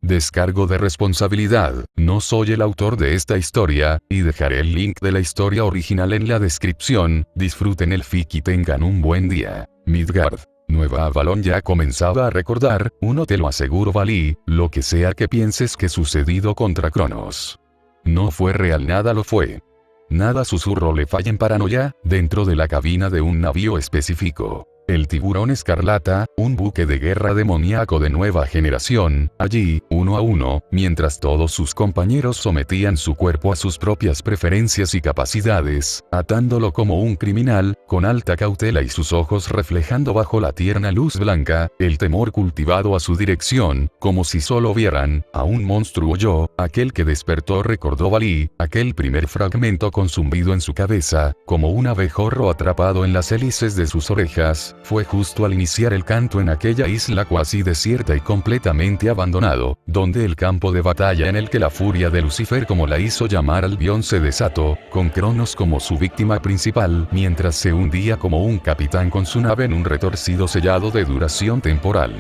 Descargo de responsabilidad, no soy el autor de esta historia, y dejaré el link de la historia original en la descripción. Disfruten el fic y tengan un buen día. Midgard. Nueva Avalon ya comenzaba a recordar, uno te lo aseguro Valí, lo que sea que pienses que sucedido contra Cronos. No fue real, nada lo fue. Nada susurró le falla en paranoia, dentro de la cabina de un navío específico. El Tiburón Escarlata, un buque de guerra demoníaco de nueva generación, allí, uno a uno, mientras todos sus compañeros sometían su cuerpo a sus propias preferencias y capacidades, atándolo como un criminal, con alta cautela y sus ojos reflejando bajo la tierna luz blanca, el temor cultivado a su dirección, como si solo vieran, a un monstruo yo, aquel que despertó recordó Valí, aquel primer fragmento consumido en su cabeza, como un abejorro atrapado en las hélices de sus orejas. Fue justo al iniciar el canto en aquella isla cuasi desierta y completamente abandonado, donde el campo de batalla en el que la furia de Lucifer como la hizo llamar Albión se desató, con Cronos como su víctima principal, mientras se hundía como un capitán con su nave en un retorcido sellado de duración temporal.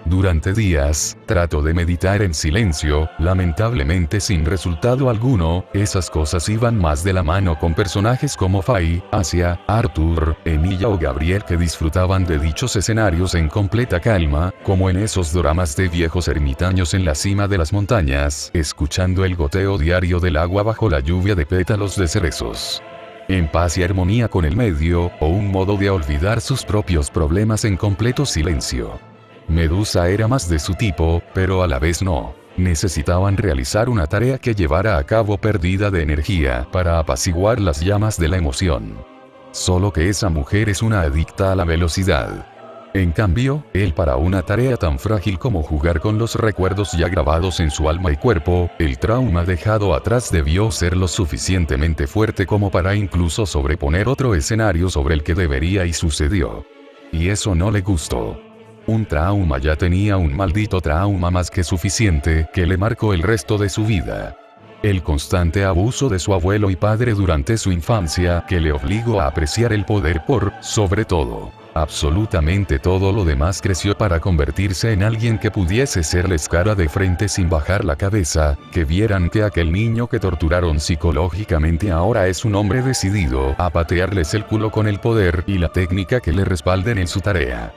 Durante días, trato de meditar en silencio, lamentablemente sin resultado alguno. Esas cosas iban más de la mano con personajes como Faye, Asia, Arthur, Emilia o Gabriel que disfrutaban de dichos escenarios en completa calma, como en esos dramas de viejos ermitaños en la cima de las montañas, escuchando el goteo diario del agua bajo la lluvia de pétalos de cerezos. En paz y armonía con el medio, o un modo de olvidar sus propios problemas en completo silencio. Medusa era más de su tipo, pero a la vez no. Necesitaban realizar una tarea que llevara a cabo pérdida de energía para apaciguar las llamas de la emoción. Solo que esa mujer es una adicta a la velocidad. En cambio, él para una tarea tan frágil como jugar con los recuerdos ya grabados en su alma y cuerpo, el trauma dejado atrás debió ser lo suficientemente fuerte como para incluso sobreponer otro escenario sobre el que debería y sucedió. Y eso no le gustó. Un trauma ya tenía un maldito trauma más que suficiente que le marcó el resto de su vida. El constante abuso de su abuelo y padre durante su infancia que le obligó a apreciar el poder por, sobre todo, absolutamente todo lo demás creció para convertirse en alguien que pudiese serles cara de frente sin bajar la cabeza, que vieran que aquel niño que torturaron psicológicamente ahora es un hombre decidido a patearles el culo con el poder y la técnica que le respalden en su tarea.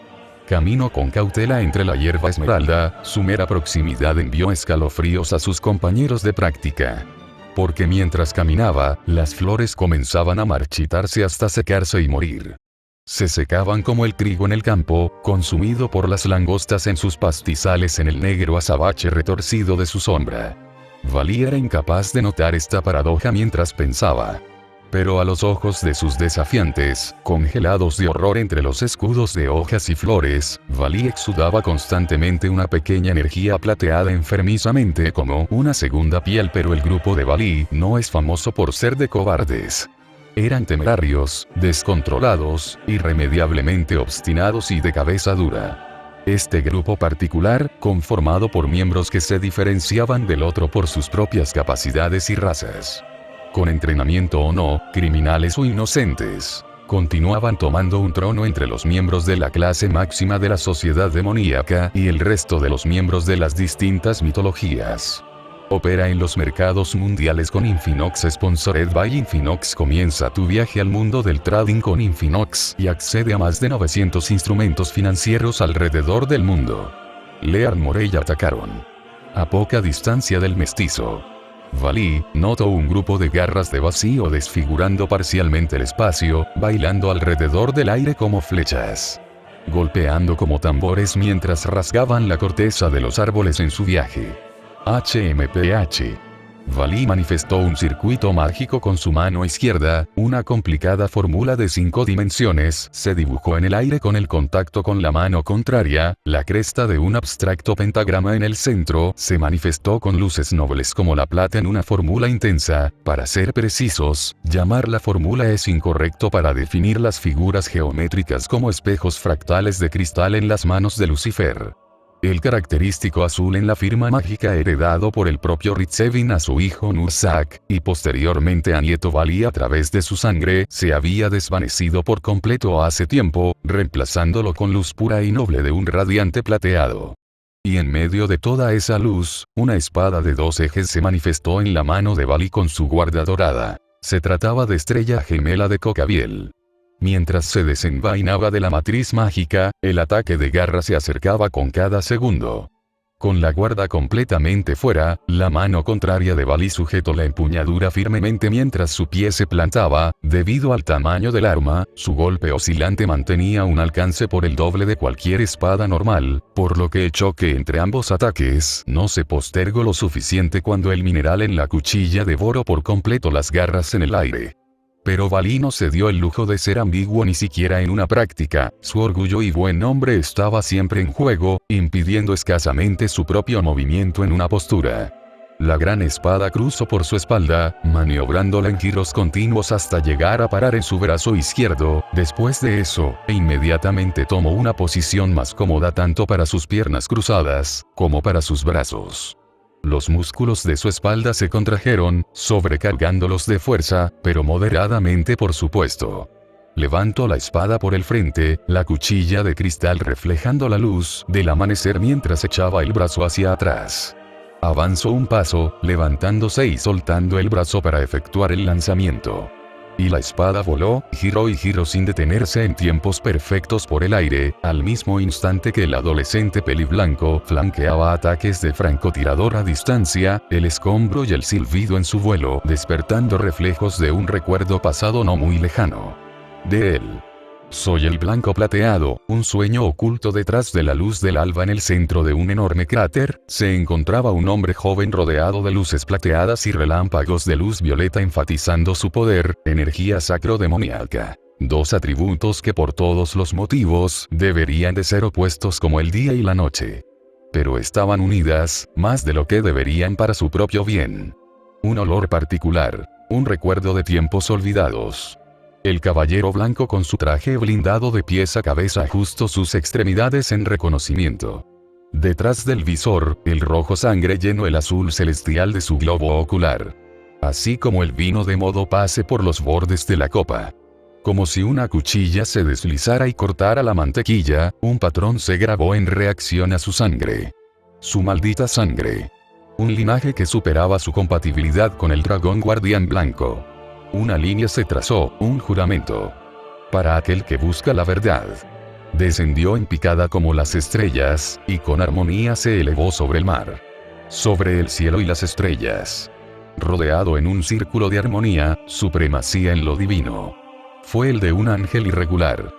Caminó con cautela entre la hierba esmeralda, su mera proximidad envió escalofríos a sus compañeros de práctica. Porque mientras caminaba, las flores comenzaban a marchitarse hasta secarse y morir. Se secaban como el trigo en el campo, consumido por las langostas en sus pastizales en el negro azabache retorcido de su sombra. Valí era incapaz de notar esta paradoja mientras pensaba. Pero a los ojos de sus desafiantes, congelados de horror entre los escudos de hojas y flores, Valí exudaba constantemente una pequeña energía plateada enfermizamente como una segunda piel, pero el grupo de Valí no es famoso por ser de cobardes. Eran temerarios, descontrolados, irremediablemente obstinados y de cabeza dura. Este grupo particular, conformado por miembros que se diferenciaban del otro por sus propias capacidades y razas. Con entrenamiento o no, criminales o inocentes, continuaban tomando un trono entre los miembros de la clase máxima de la sociedad demoníaca y el resto de los miembros de las distintas mitologías. Opera en los mercados mundiales con Infinox Sponsored by Infinox. Comienza tu viaje al mundo del trading con Infinox y accede a más de 900 instrumentos financieros alrededor del mundo. Lear Morey atacaron. A poca distancia del mestizo. Valí notó un grupo de garras de vacío desfigurando parcialmente el espacio, bailando alrededor del aire como flechas. Golpeando como tambores mientras rasgaban la corteza de los árboles en su viaje. HMPH. Valí manifestó un circuito mágico con su mano izquierda, una complicada fórmula de 5 dimensiones se dibujó en el aire con el contacto con la mano contraria, la cresta de un abstracto pentagrama en el centro se manifestó con luces nobles como la plata en una fórmula intensa. Para ser precisos, llamar la fórmula es incorrecto para definir las figuras geométricas como espejos fractales de cristal en las manos de Lucifer. El característico azul en la firma mágica heredado por el propio Ritzevin a su hijo Nursak, y posteriormente a Nieto Valí a través de su sangre, se había desvanecido por completo hace tiempo, reemplazándolo con luz pura y noble de un radiante plateado. Y en medio de toda esa luz, una espada de 2 ejes se manifestó en la mano de Vali con su guarda dorada. Se trataba de Estrella Gemela de Cocabiel. Mientras se desenvainaba de la matriz mágica, el ataque de garra se acercaba con cada segundo. Con la guarda completamente fuera, la mano contraria de Vali sujetó la empuñadura firmemente mientras su pie se plantaba. Debido al tamaño del arma, su golpe oscilante mantenía un alcance por el doble de cualquier espada normal, por lo que el choque entre ambos ataques no se postergó lo suficiente cuando el mineral en la cuchilla devoró por completo las garras en el aire. Pero Vali no se dio el lujo de ser ambiguo ni siquiera en una práctica. Su orgullo y buen nombre estaba siempre en juego, impidiendo escasamente su propio movimiento en una postura. La gran espada cruzó por su espalda, maniobrándola en giros continuos hasta llegar a parar en su brazo izquierdo. Después de eso, inmediatamente tomó una posición más cómoda tanto para sus piernas cruzadas, como para sus brazos. Los músculos de su espalda se contrajeron, sobrecargándolos de fuerza, pero moderadamente por supuesto. Levantó la espada por el frente, la cuchilla de cristal reflejando la luz del amanecer mientras echaba el brazo hacia atrás. Avanzó un paso, levantándose y soltando el brazo para efectuar el lanzamiento. Y la espada voló, giró y giró sin detenerse en tiempos perfectos por el aire, al mismo instante que el adolescente peliblanco flanqueaba ataques de francotirador a distancia, el escombro y el silbido en su vuelo, despertando reflejos de un recuerdo pasado no muy lejano. De él. Soy el blanco plateado, un sueño oculto detrás de la luz del alba. En el centro de un enorme cráter, se encontraba un hombre joven rodeado de luces plateadas y relámpagos de luz violeta enfatizando su poder, energía sacro-demoníaca. 2 atributos que por todos los motivos, deberían de ser opuestos como el día y la noche. Pero estaban unidas, más de lo que deberían para su propio bien. Un olor particular, un recuerdo de tiempos olvidados. El caballero blanco con su traje blindado de pies a cabeza ajustó sus extremidades en reconocimiento. Detrás del visor, el rojo sangre llenó el azul celestial de su globo ocular. Así como el vino de modo pase por los bordes de la copa. Como si una cuchilla se deslizara y cortara la mantequilla, un patrón se grabó en reacción a su sangre. Su maldita sangre. Un linaje que superaba su compatibilidad con el dragón guardián blanco. Una línea se trazó, un juramento. Para aquel que busca la verdad. Descendió en picada como las estrellas, y con armonía se elevó sobre el mar. Sobre el cielo y las estrellas. Rodeado en un círculo de armonía, supremacía en lo divino. Fue el de un ángel irregular.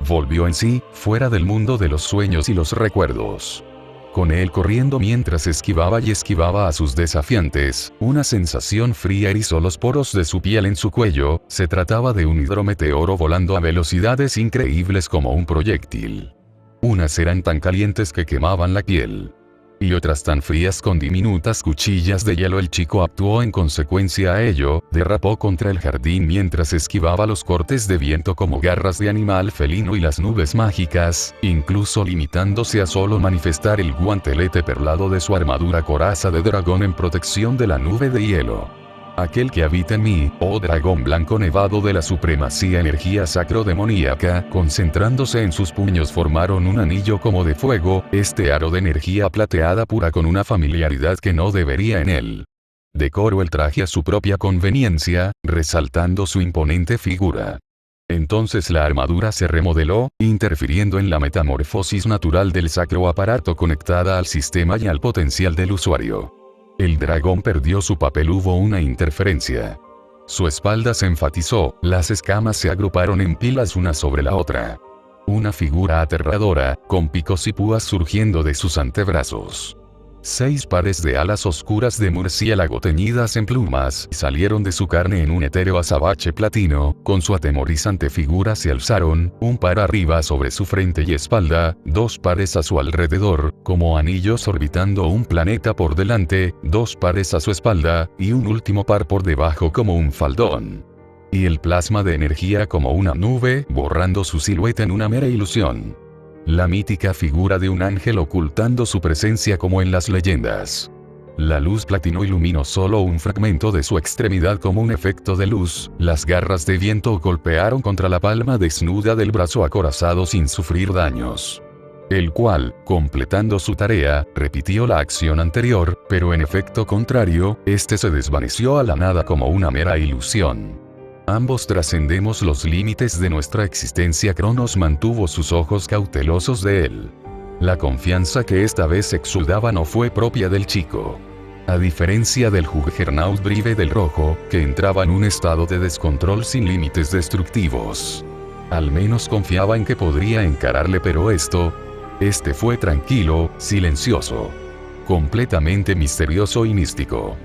Volvió en sí, fuera del mundo de los sueños y los recuerdos. Con él corriendo mientras esquivaba y esquivaba a sus desafiantes, una sensación fría erizó los poros de su piel en su cuello. Se trataba de un hidrometeoro volando a velocidades increíbles como un proyectil. Unas eran tan calientes que quemaban la piel. Y otras tan frías con diminutas cuchillas de hielo. El chico actuó en consecuencia a ello, derrapó contra el jardín mientras esquivaba los cortes de viento como garras de animal felino y las nubes mágicas, incluso limitándose a solo manifestar el guantelete perlado de su armadura coraza de dragón en protección de la nube de hielo. Aquel que habita en mí, oh dragón blanco nevado de la supremacía energía sacro-demoníaca, concentrándose en sus puños formaron un anillo como de fuego, este aro de energía plateada pura con una familiaridad que no debería en él. Decoró el traje a su propia conveniencia, resaltando su imponente figura. Entonces la armadura se remodeló, interfiriendo en la metamorfosis natural del sacro aparato conectada al sistema y al potencial del usuario. El dragón perdió su papel, hubo una interferencia. Su espalda se enfatizó, las escamas se agruparon en pilas una sobre la otra. Una figura aterradora, con picos y púas surgiendo de sus antebrazos. 6 pares de alas oscuras de murciélago teñidas en plumas salieron de su carne en un etéreo azabache platino. Con su atemorizante figura se alzaron, un par arriba sobre su frente y espalda, 2 pares a su alrededor, como anillos orbitando un planeta por delante, 2 pares a su espalda, y un último par por debajo como un faldón. Y el plasma de energía como una nube, borrando su silueta en una mera ilusión. La mítica figura de un ángel ocultando su presencia como en las leyendas. La luz platino iluminó solo un fragmento de su extremidad como un efecto de luz. Las garras de viento golpearon contra la palma desnuda del brazo acorazado sin sufrir daños. el cual, completando su tarea, repitió la acción anterior, pero en efecto contrario, este se desvaneció a la nada como una mera ilusión. Ambos trascendemos los límites de nuestra existencia. Cronos mantuvo sus ojos cautelosos de él. La confianza que esta vez exudaba no fue propia del chico. A diferencia del Juggernaut Brive del Rojo, que entraba en un estado de descontrol sin límites destructivos. Al menos confiaba en que podría encararle, pero este fue tranquilo, silencioso. Completamente misterioso y místico.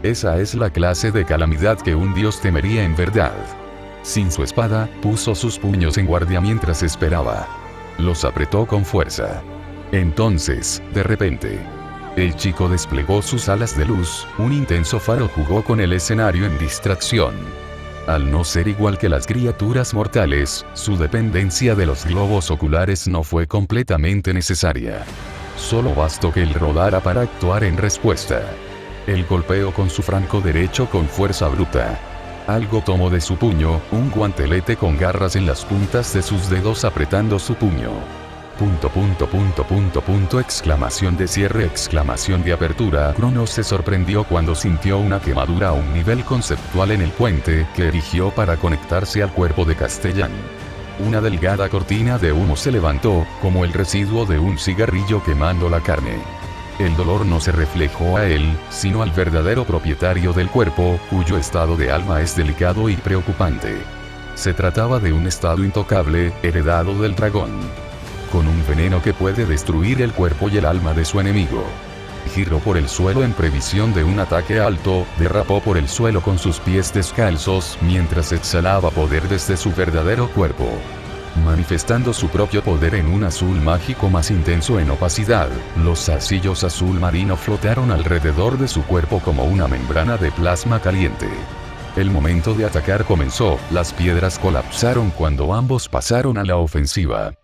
Esa es la clase de calamidad que un dios temería en verdad. Sin su espada, puso sus puños en guardia mientras esperaba. Los apretó con fuerza. Entonces, de repente, el chico desplegó sus alas de luz, un intenso faro jugó con el escenario en distracción. Al no ser igual que las criaturas mortales, su dependencia de los globos oculares no fue completamente necesaria. Solo bastó que él rodara para actuar en respuesta. Él golpeó con su franco derecho con fuerza bruta. Algo tomó de su puño, un guantelete con garras en las puntas de sus dedos apretando su puño. Exclamación de cierre, exclamación de apertura. Cronos se sorprendió cuando sintió una quemadura a un nivel conceptual en el puente que erigió para conectarse al cuerpo de Castellán. Una delgada cortina de humo se levantó, como el residuo de un cigarrillo quemando la carne. El dolor no se reflejó a él, sino al verdadero propietario del cuerpo, cuyo estado de alma es delicado y preocupante. Se trataba de un estado intocable, heredado del dragón. Con un veneno que puede destruir el cuerpo y el alma de su enemigo. Giró por el suelo en previsión de un ataque alto, derrapó por el suelo con sus pies descalzos mientras exhalaba poder desde su verdadero cuerpo. Manifestando su propio poder en un azul mágico más intenso en opacidad, los zarcillos azul marino flotaron alrededor de su cuerpo como una membrana de plasma caliente. El momento de atacar comenzó, las piedras colapsaron cuando ambos pasaron a la ofensiva.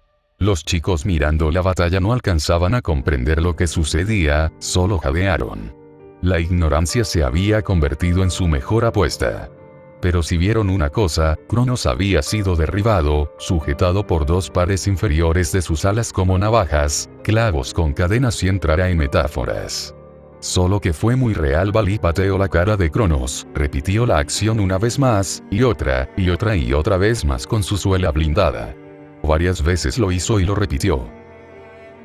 Los chicos mirando la batalla no alcanzaban a comprender lo que sucedía, solo jadearon. La ignorancia se había convertido en su mejor apuesta. Pero si vieron una cosa, Cronos había sido derribado, sujetado por dos pares inferiores de sus alas como navajas, clavos con cadenas y entrará en metáforas. Solo que fue muy real. Valí pateó la cara de Cronos, repitió la acción una vez más, y otra vez más con su suela blindada. Varias veces lo hizo y lo repitió.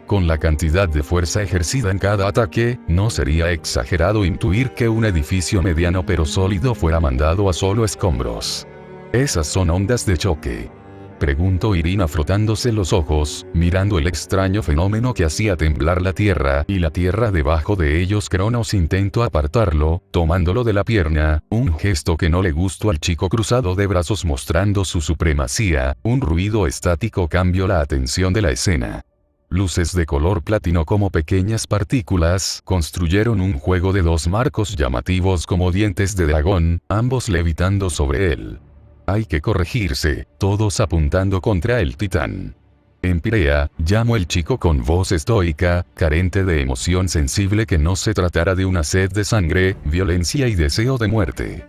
Con la cantidad de fuerza ejercida en cada ataque, no sería exagerado intuir que un edificio mediano pero sólido fuera mandado a solo escombros. ¿Esas son ondas de choque?, preguntó Irina frotándose los ojos, mirando el extraño fenómeno que hacía temblar la tierra y la tierra debajo de ellos. Cronos intentó apartarlo, tomándolo de la pierna, un gesto que no le gustó al chico cruzado de brazos mostrando su supremacía. Un ruido estático cambió la atención de la escena. Luces de color platino como pequeñas partículas construyeron un juego de dos marcos llamativos como dientes de dragón, ambos levitando sobre él. Hay que corregirse, todos apuntando contra el titán. Empirea, llamó el chico con voz estoica, carente de emoción sensible, que no se tratara de una sed de sangre, violencia y deseo de muerte.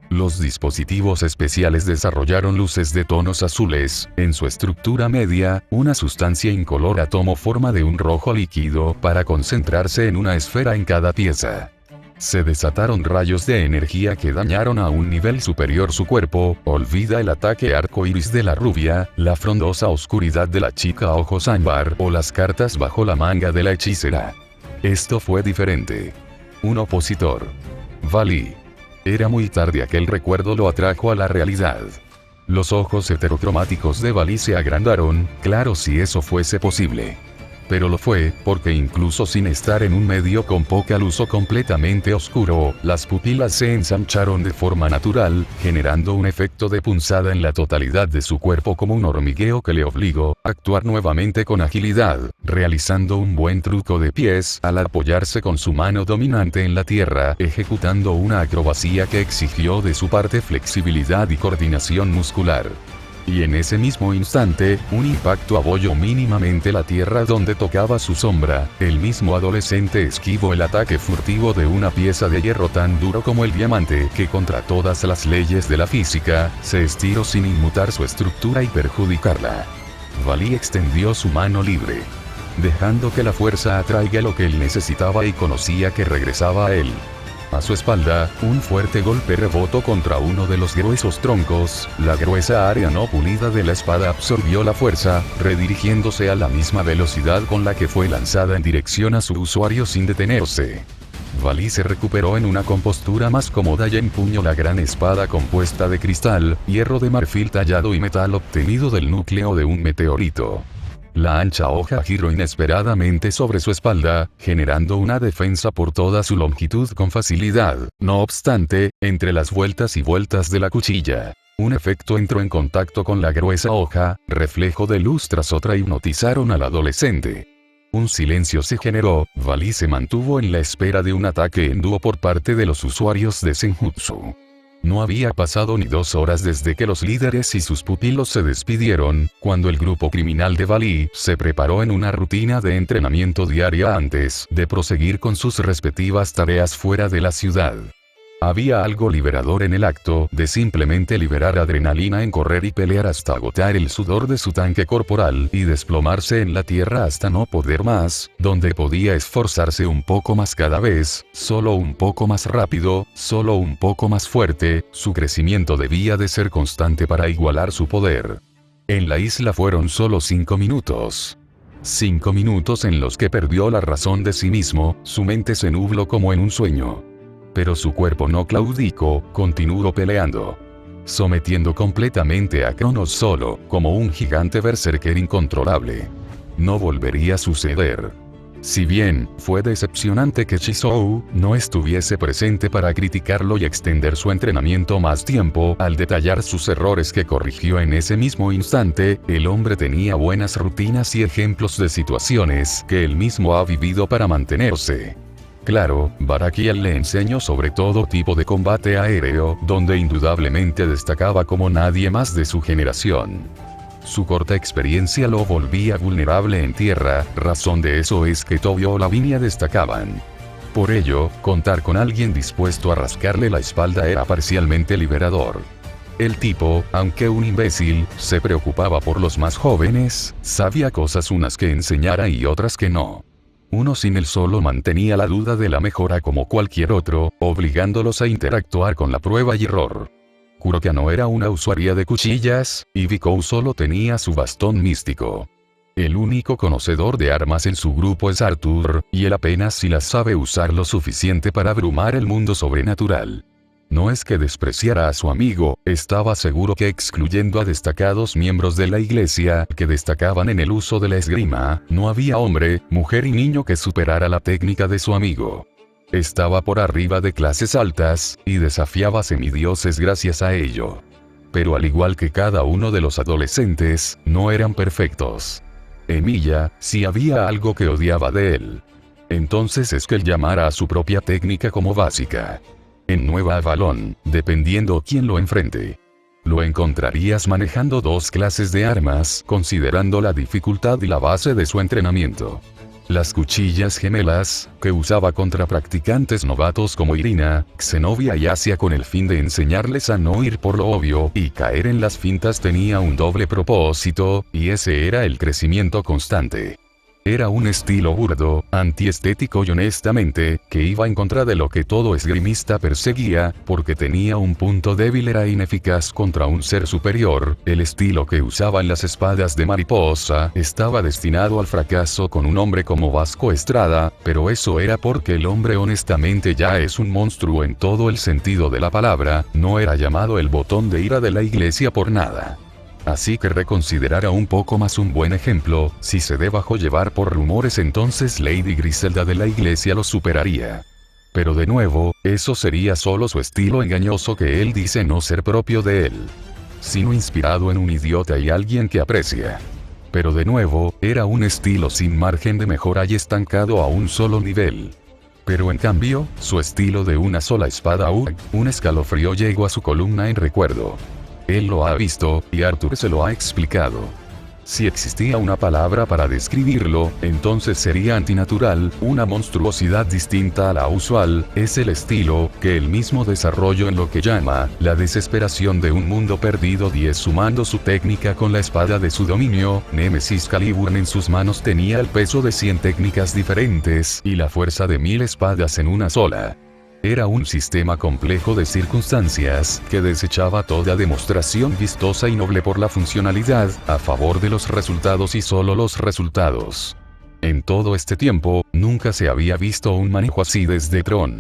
Los dispositivos especiales desarrollaron luces de tonos azules, en su estructura media, una sustancia incolora tomó forma de un rojo líquido para concentrarse en una esfera en cada pieza. Se desataron rayos de energía que dañaron a un nivel superior su cuerpo. Olvida el ataque arco iris de la rubia, la frondosa oscuridad de la chica ojos ámbar o las cartas bajo la manga de la hechicera. Esto fue diferente. Un opositor. Valí. Era muy tarde. Aquel recuerdo lo atrajo a la realidad. Los ojos heterocromáticos de Valí se agrandaron, claro, si eso fuese posible. Pero lo fue, porque incluso sin estar en un medio con poca luz o completamente oscuro, las pupilas se ensancharon de forma natural, generando un efecto de punzada en la totalidad de su cuerpo, como un hormigueo que le obligó a actuar nuevamente con agilidad, realizando un buen truco de pies al apoyarse con su mano dominante en la tierra, ejecutando una acrobacia que exigió de su parte flexibilidad y coordinación muscular. Y en ese mismo instante, un impacto abolló mínimamente la tierra donde tocaba su sombra. El mismo adolescente esquivó el ataque furtivo de una pieza de hierro tan duro como el diamante, que contra todas las leyes de la física, se estiró sin inmutar su estructura y perjudicarla. Valí extendió su mano libre. dejando que la fuerza atraiga lo que él necesitaba y conocía que regresaba a él. A su espalda, un fuerte golpe rebotó contra uno de los gruesos troncos, la gruesa área no pulida de la espada absorbió la fuerza, redirigiéndose a la misma velocidad con la que fue lanzada en dirección a su usuario sin detenerse. Valí se recuperó en una compostura más cómoda y empuñó la gran espada compuesta de cristal, hierro de marfil tallado y metal obtenido del núcleo de un meteorito. La ancha hoja giró inesperadamente sobre su espalda, generando una defensa por toda su longitud con facilidad. No obstante, entre las vueltas y vueltas de la cuchilla, un efecto entró en contacto con la gruesa hoja, reflejo de luz tras otra hipnotizaron al adolescente. Un silencio se generó, Valí se mantuvo en la espera de un ataque en dúo por parte de los usuarios de Senjutsu. No había pasado ni 2 horas desde que los líderes y sus pupilos se despidieron, cuando el grupo criminal de Valí se preparó en una rutina de entrenamiento diaria antes de proseguir con sus respectivas tareas fuera de la ciudad. Había algo liberador en el acto de simplemente liberar adrenalina en correr y pelear hasta agotar el sudor de su tanque corporal y desplomarse en la tierra hasta no poder más, donde podía esforzarse un poco más cada vez, solo un poco más rápido, solo un poco más fuerte, su crecimiento debía de ser constante para igualar su poder. En la isla fueron solo 5 minutos. 5 minutos en los que perdió la razón de sí mismo, su mente se nubló como en un sueño. Pero su cuerpo no claudicó, continuó peleando. Sometiendo completamente a Cronos solo, como un gigante berserker incontrolable. No volvería a suceder. Si bien, fue decepcionante que Chizou no estuviese presente para criticarlo y extender su entrenamiento más tiempo, al detallar sus errores que corrigió en ese mismo instante, el hombre tenía buenas rutinas y ejemplos de situaciones que él mismo ha vivido para mantenerse. Claro, Barakiel le enseñó sobre todo tipo de combate aéreo, donde indudablemente destacaba como nadie más de su generación. Su corta experiencia lo volvía vulnerable en tierra, razón de eso es que Tobio o Lavinia destacaban. Por ello, contar con alguien dispuesto a rascarle la espalda era parcialmente liberador. El tipo, aunque un imbécil, se preocupaba por los más jóvenes, sabía cosas unas que enseñara y otras que no. Uno sin él solo mantenía la duda de la mejora como cualquier otro, obligándolos a interactuar con la prueba y error. Kuroka no era una usuaria de cuchillas, y Bikou solo tenía su bastón místico. El único conocedor de armas en su grupo es Arthur, y él apenas si las sabe usar lo suficiente para abrumar el mundo sobrenatural. No es que despreciara a su amigo, estaba seguro que excluyendo a destacados miembros de la iglesia que destacaban en el uso de la esgrima, no había hombre, mujer y niño que superara la técnica de su amigo. Estaba por arriba de clases altas, y desafiaba semidioses gracias a ello. Pero al igual que cada uno de los adolescentes, no eran perfectos. Emilia, sí había algo que odiaba de él. Entonces es que él llamara a su propia técnica como básica. En Nueva Avalon, dependiendo quién lo enfrente. Lo encontrarías manejando 2 clases de armas, considerando la dificultad y la base de su entrenamiento. Las cuchillas gemelas, que usaba contra practicantes novatos como Irina, Zenobia y Asia con el fin de enseñarles a no ir por lo obvio y caer en las fintas tenía un doble propósito, y ese era el crecimiento constante. Era un estilo burdo, antiestético y honestamente, que iba en contra de lo que todo esgrimista perseguía, porque tenía un punto débil, era ineficaz contra un ser superior, el estilo que usaban las espadas de mariposa, estaba destinado al fracaso con un hombre como Vasco Estrada, pero eso era porque el hombre honestamente ya es un monstruo en todo el sentido de la palabra, no era llamado el botón de ira de la iglesia por nada. Así que reconsiderara un poco más un buen ejemplo, si se dejó llevar por rumores entonces Lady Griselda de la iglesia lo superaría. Pero de nuevo, eso sería solo su estilo engañoso que él dice no ser propio de él. Sino inspirado en un idiota y alguien que aprecia. Pero de nuevo, era un estilo sin margen de mejora y estancado a un solo nivel. Pero en cambio, su estilo de una sola espada un escalofrío llegó a su columna en recuerdo. Él lo ha visto, y Arthur se lo ha explicado. Si existía una palabra para describirlo, entonces sería antinatural, una monstruosidad distinta a la usual, es el estilo, que él mismo desarrolló en lo que llama, la desesperación de un mundo perdido. 10 Sumando su técnica con la espada de su dominio, Nemesis Caliburn en sus manos tenía el peso de 100 técnicas diferentes, y la fuerza de 1000 espadas en una sola. Era un sistema complejo de circunstancias, que desechaba toda demostración vistosa y noble por la funcionalidad, a favor de los resultados y solo los resultados. En todo este tiempo, nunca se había visto un manejo así desde Tron.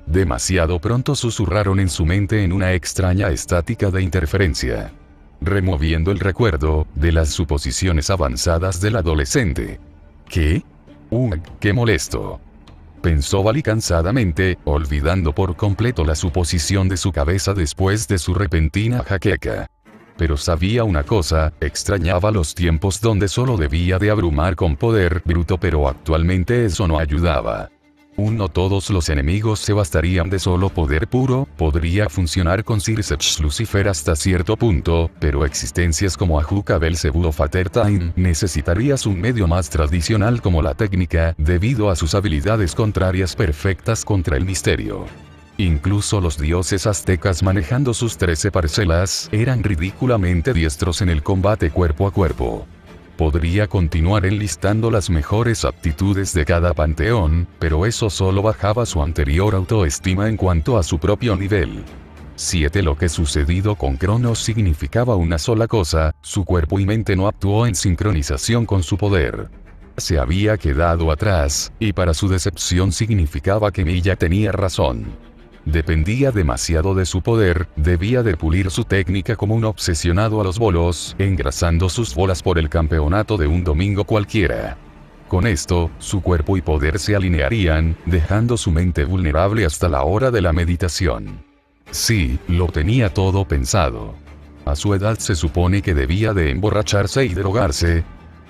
Demasiado pronto susurraron en su mente en una extraña estática de interferencia, removiendo el recuerdo de las suposiciones avanzadas del adolescente. ¿Qué? ¡Qué molesto!, pensó Vali cansadamente, olvidando por completo la suposición de su cabeza después de su repentina jaqueca. Pero sabía una cosa, extrañaba los tiempos donde solo debía de abrumar con poder bruto, pero actualmente eso no ayudaba. No todos los enemigos se bastarían de solo poder puro, podría funcionar con Circe Lucifer hasta cierto punto, pero existencias como Ajuka Belzebú o Fatertime necesitarías un medio más tradicional como la técnica, debido a sus habilidades contrarias perfectas contra el misterio. Incluso los dioses aztecas manejando sus 13 parcelas, eran ridículamente diestros en el combate cuerpo a cuerpo. Podría continuar enlistando las mejores aptitudes de cada panteón, pero eso solo bajaba su anterior autoestima en cuanto a su propio nivel. 7 Lo que sucedido con Cronos significaba una sola cosa, su cuerpo y mente no actuó en sincronización con su poder. Se había quedado atrás, y para su decepción significaba que Milla tenía razón. Dependía demasiado de su poder, debía de pulir su técnica como un obsesionado a los bolos, engrasando sus bolas por el campeonato de un domingo cualquiera. Con esto, su cuerpo y poder se alinearían, dejando su mente vulnerable hasta la hora de la meditación. Sí, lo tenía todo pensado. A su edad se supone que debía de emborracharse y drogarse,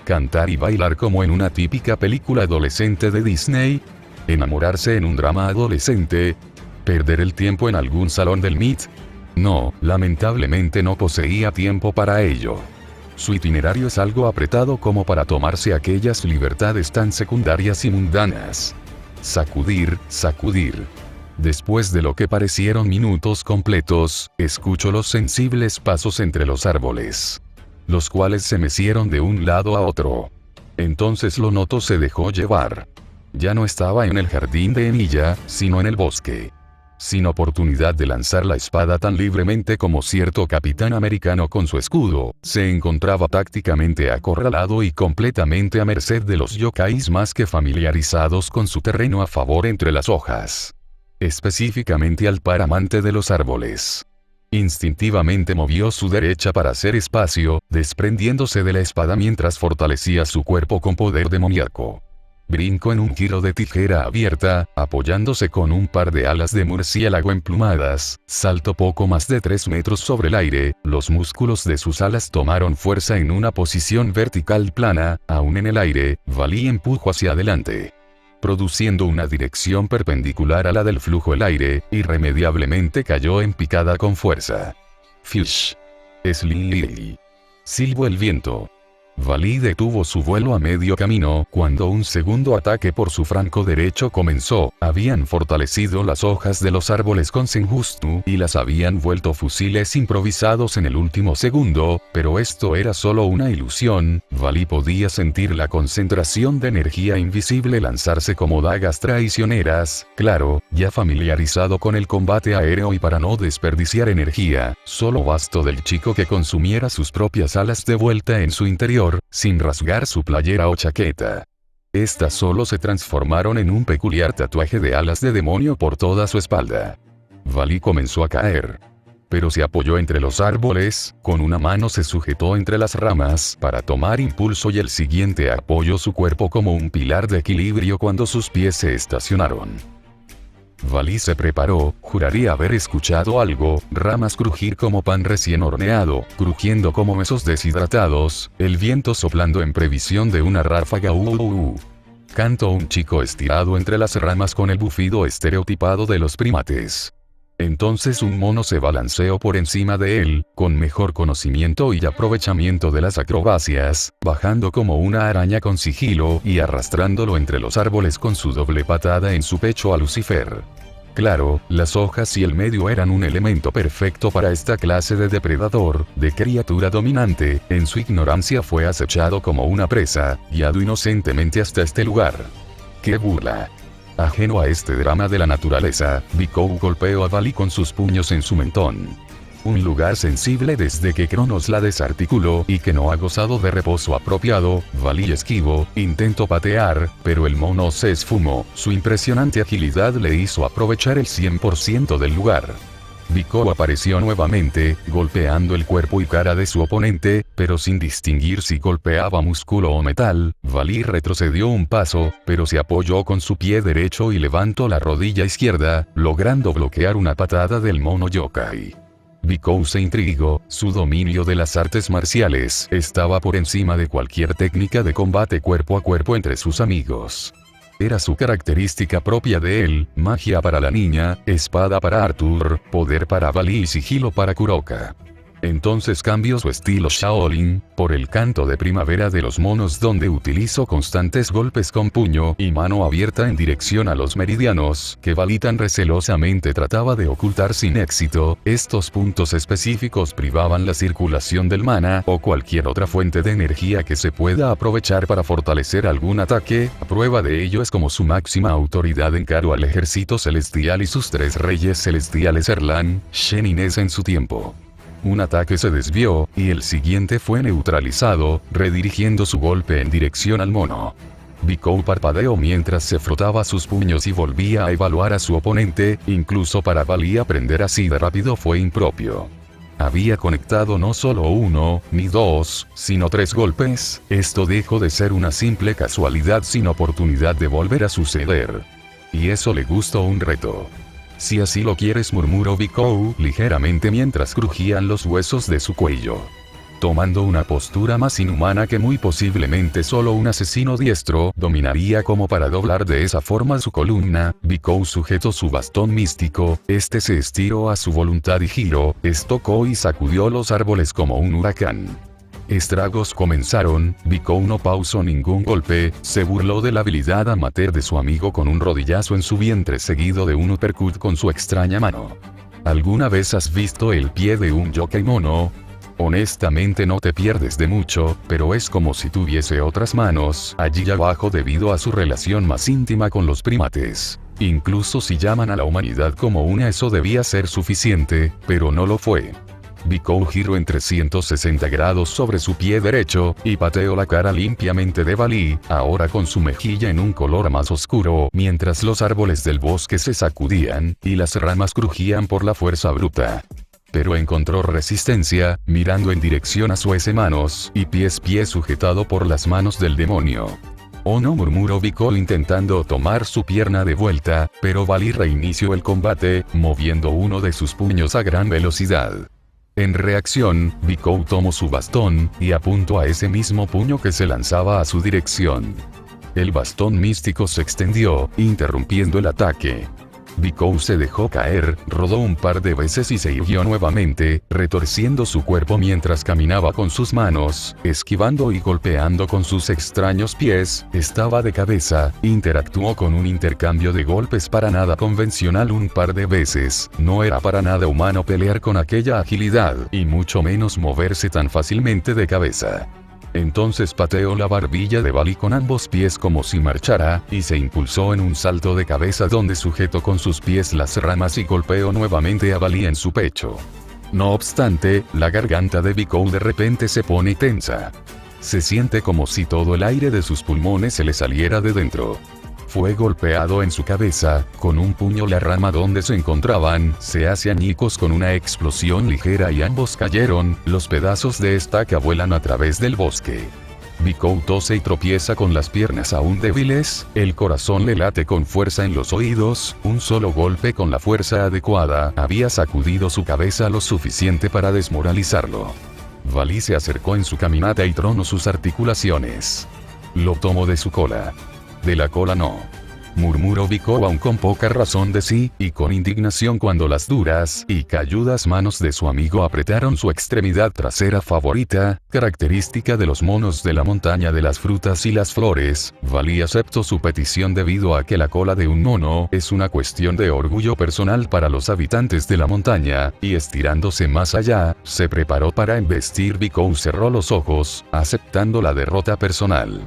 cantar y bailar como en una típica película adolescente de Disney, enamorarse en un drama adolescente, ¿perder el tiempo en algún salón del MIT? No, lamentablemente no poseía tiempo para ello. Su itinerario es algo apretado como para tomarse aquellas libertades tan secundarias y mundanas. Sacudir, sacudir. Después de lo que parecieron minutos completos, escucho los sensibles pasos entre los árboles, los cuales se mecieron de un lado a otro. Entonces lo noto, se dejó llevar. Ya no estaba en el jardín de Emilia, sino en el bosque. Sin oportunidad de lanzar la espada tan libremente como cierto capitán americano con su escudo, se encontraba tácticamente acorralado y completamente a merced de los yokais más que familiarizados con su terreno a favor entre las hojas. Específicamente al paramante de los árboles. Instintivamente movió su derecha para hacer espacio, desprendiéndose de la espada mientras fortalecía su cuerpo con poder demoníaco. Brincó en un giro de tijera abierta, apoyándose con un par de alas de murciélago emplumadas, saltó poco más de 3 metros sobre el aire, los músculos de sus alas tomaron fuerza en una posición vertical plana, aún en el aire, Vali empujó hacia adelante, produciendo una dirección perpendicular a la del flujo. El aire, irremediablemente cayó en picada con fuerza. Fish. Slili. Silbó el viento. Vali detuvo su vuelo a medio camino cuando un segundo ataque por su flanco derecho comenzó. Habían fortalecido las hojas de los árboles con Senjutsu y las habían vuelto fusiles improvisados en el último segundo, pero esto era solo una ilusión. Vali podía sentir la concentración de energía invisible lanzarse como dagas traicioneras. Claro, ya familiarizado con el combate aéreo y para no desperdiciar energía, solo bastó del chico que consumiera sus propias alas de vuelta en su interior, sin rasgar su playera o chaqueta. Estas solo se transformaron en un peculiar tatuaje de alas de demonio por toda su espalda. Vali comenzó a caer, pero se apoyó entre los árboles, con una mano se sujetó entre las ramas para tomar impulso y el siguiente apoyó su cuerpo como un pilar de equilibrio cuando sus pies se estacionaron. Vali se preparó, juraría haber escuchado algo, ramas crujir como pan recién horneado, crujiendo como huesos deshidratados, el viento soplando en previsión de una ráfaga. Cantó un chico estirado entre las ramas con el bufido estereotipado de los primates. Entonces un mono se balanceó por encima de él, con mejor conocimiento y aprovechamiento de las acrobacias, bajando como una araña con sigilo y arrastrándolo entre los árboles con su doble patada en su pecho a Lucifer. Claro, las hojas y el medio eran un elemento perfecto para esta clase de depredador, de criatura dominante. En su ignorancia fue acechado como una presa, guiado inocentemente hasta este lugar. ¡Qué burla! Ajeno a este drama de la naturaleza, Vikou golpeó a Vali con sus puños en su mentón. Un lugar sensible desde que Cronos la desarticuló y que no ha gozado de reposo apropiado. Vali esquivó, intentó patear, pero el mono se esfumó. Su impresionante agilidad le hizo aprovechar el 100% del lugar. Vikou apareció nuevamente, golpeando el cuerpo y cara de su oponente, pero sin distinguir si golpeaba músculo o metal. Vali retrocedió un paso, pero se apoyó con su pie derecho y levantó la rodilla izquierda, logrando bloquear una patada del mono yokai. Vikou se intrigó, su dominio de las artes marciales estaba por encima de cualquier técnica de combate cuerpo a cuerpo entre sus amigos. Era su característica propia de él: magia para la niña, espada para Arthur, poder para Vali y sigilo para Kuroka. Entonces cambió su estilo Shaolin, por el canto de primavera de los monos, donde utilizó constantes golpes con puño y mano abierta en dirección a los meridianos, que Vali tan recelosamente trataba de ocultar sin éxito. Estos puntos específicos privaban la circulación del mana o cualquier otra fuente de energía que se pueda aprovechar para fortalecer algún ataque. A prueba de ello es como su máxima autoridad encaró al ejército celestial y sus 3 reyes celestiales Erlan, Shen y Ness en su tiempo. Un ataque se desvió, y el siguiente fue neutralizado, redirigiendo su golpe en dirección al mono. Vikou parpadeó mientras se frotaba sus puños y volvía a evaluar a su oponente. Incluso para Vali aprender así de rápido fue impropio. Había conectado no solo 1, ni 2, sino 3 golpes. Esto dejó de ser una simple casualidad sin oportunidad de volver a suceder. Y eso le gustó un reto. Si así lo quieres, murmuró Vikou ligeramente mientras crujían los huesos de su cuello. Tomando una postura más inhumana que muy posiblemente solo un asesino diestro dominaría, como para doblar de esa forma su columna, Vikou sujetó su bastón místico. Este se estiró a su voluntad y giró, estocó y sacudió los árboles como un huracán. Estragos comenzaron. Vikou no pausó ningún golpe, se burló de la habilidad amateur de su amigo con un rodillazo en su vientre seguido de un uppercut con su extraña mano. ¿Alguna vez has visto el pie de un yokai mono? Honestamente no te pierdes de mucho, pero es como si tuviese otras manos allí abajo debido a su relación más íntima con los primates. Incluso si llaman a la humanidad como una, eso debía ser suficiente, pero no lo fue. Vikou giró en 360 grados sobre su pie derecho, y pateó la cara limpiamente de Vali, ahora con su mejilla en un color más oscuro, mientras los árboles del bosque se sacudían, y las ramas crujían por la fuerza bruta. Pero encontró resistencia, mirando en dirección a su manos y pies sujetado por las manos del demonio. «Oh no», murmuró Vikou intentando tomar su pierna de vuelta, pero Vali reinició el combate, moviendo uno de sus puños a gran velocidad. En reacción, Vikou tomó su bastón, y apuntó a ese mismo puño que se lanzaba a su dirección. El bastón místico se extendió, interrumpiendo el ataque. Vikou se dejó caer, rodó un par de veces y se irguió nuevamente, retorciendo su cuerpo mientras caminaba con sus manos, esquivando y golpeando con sus extraños pies. Estaba de cabeza, interactuó con un intercambio de golpes para nada convencional un par de veces. No era para nada humano pelear con aquella agilidad, y mucho menos moverse tan fácilmente de cabeza. Entonces pateó la barbilla de Vali con ambos pies como si marchara, y se impulsó en un salto de cabeza donde sujetó con sus pies las ramas y golpeó nuevamente a Vali en su pecho. No obstante, la garganta de Vikou de repente se pone tensa. Se siente como si todo el aire de sus pulmones se le saliera de dentro. Fue golpeado en su cabeza, con un puño. La rama donde se encontraban se hace añicos con una explosión ligera y ambos cayeron. Los pedazos de estaca vuelan a través del bosque. Vikou tose y tropieza con las piernas aún débiles, el corazón le late con fuerza en los oídos. Un solo golpe con la fuerza adecuada había sacudido su cabeza lo suficiente para desmoralizarlo. Vali se acercó en su caminata y tronó sus articulaciones. Lo tomó de su cola. De la cola no. murmuró Vico aún con poca razón de sí, y con indignación cuando las duras y calludas manos de su amigo apretaron su extremidad trasera favorita, característica de los monos de la montaña de las frutas y las flores. Valí aceptó su petición debido a que la cola de un mono es una cuestión de orgullo personal para los habitantes de la montaña, y estirándose más allá, se preparó para embestir. Vico cerró los ojos, aceptando la derrota personal.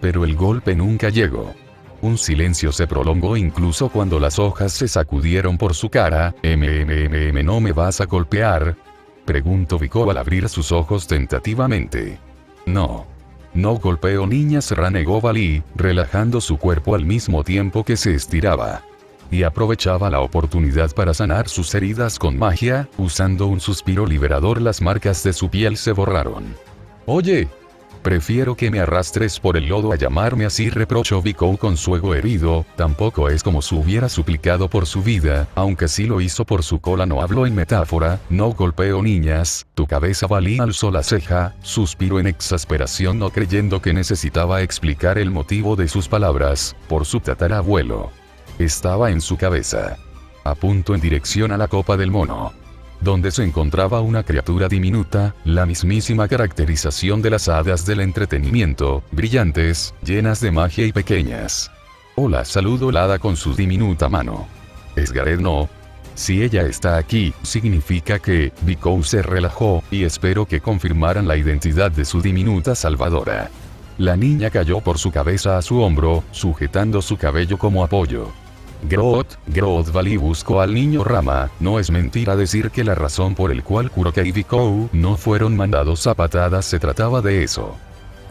Pero el golpe nunca llegó. Un silencio se prolongó incluso cuando las hojas se sacudieron por su cara. ¿No me vas a golpear?, preguntó Vico al abrir sus ojos tentativamente. No. No golpeo, niñas, renegó Valí, relajando su cuerpo al mismo tiempo que se estiraba. Y aprovechaba la oportunidad para sanar sus heridas con magia. Usando un suspiro liberador, las marcas de su piel se borraron. Oye, prefiero que me arrastres por el lodo a llamarme así, reprochó Vico con su ego herido. Tampoco es como si hubiera suplicado por su vida, aunque sí lo hizo por su cola. No hablo en metáfora, no golpeo, niñas, tu cabeza. Valí alzó la ceja, suspiró en exasperación, no creyendo que necesitaba explicar el motivo de sus palabras. Por su tatarabuelo. Estaba en su cabeza. Apuntó en dirección a la copa del mono, donde se encontraba una criatura diminuta, la mismísima caracterización de las hadas del entretenimiento, brillantes, llenas de magia y pequeñas. Hola, saludó la hada con su diminuta mano. Es Gareth, ¿no? Si ella está aquí, significa que... Vico se relajó, y esperó que confirmaran la identidad de su diminuta salvadora. La niña cayó por su cabeza a su hombro, sujetando su cabello como apoyo. Groot, Valí buscó al niño Rama. No es mentira decir que la razón por el cual Kuroka y Vico no fueron mandados a patadas se trataba de eso.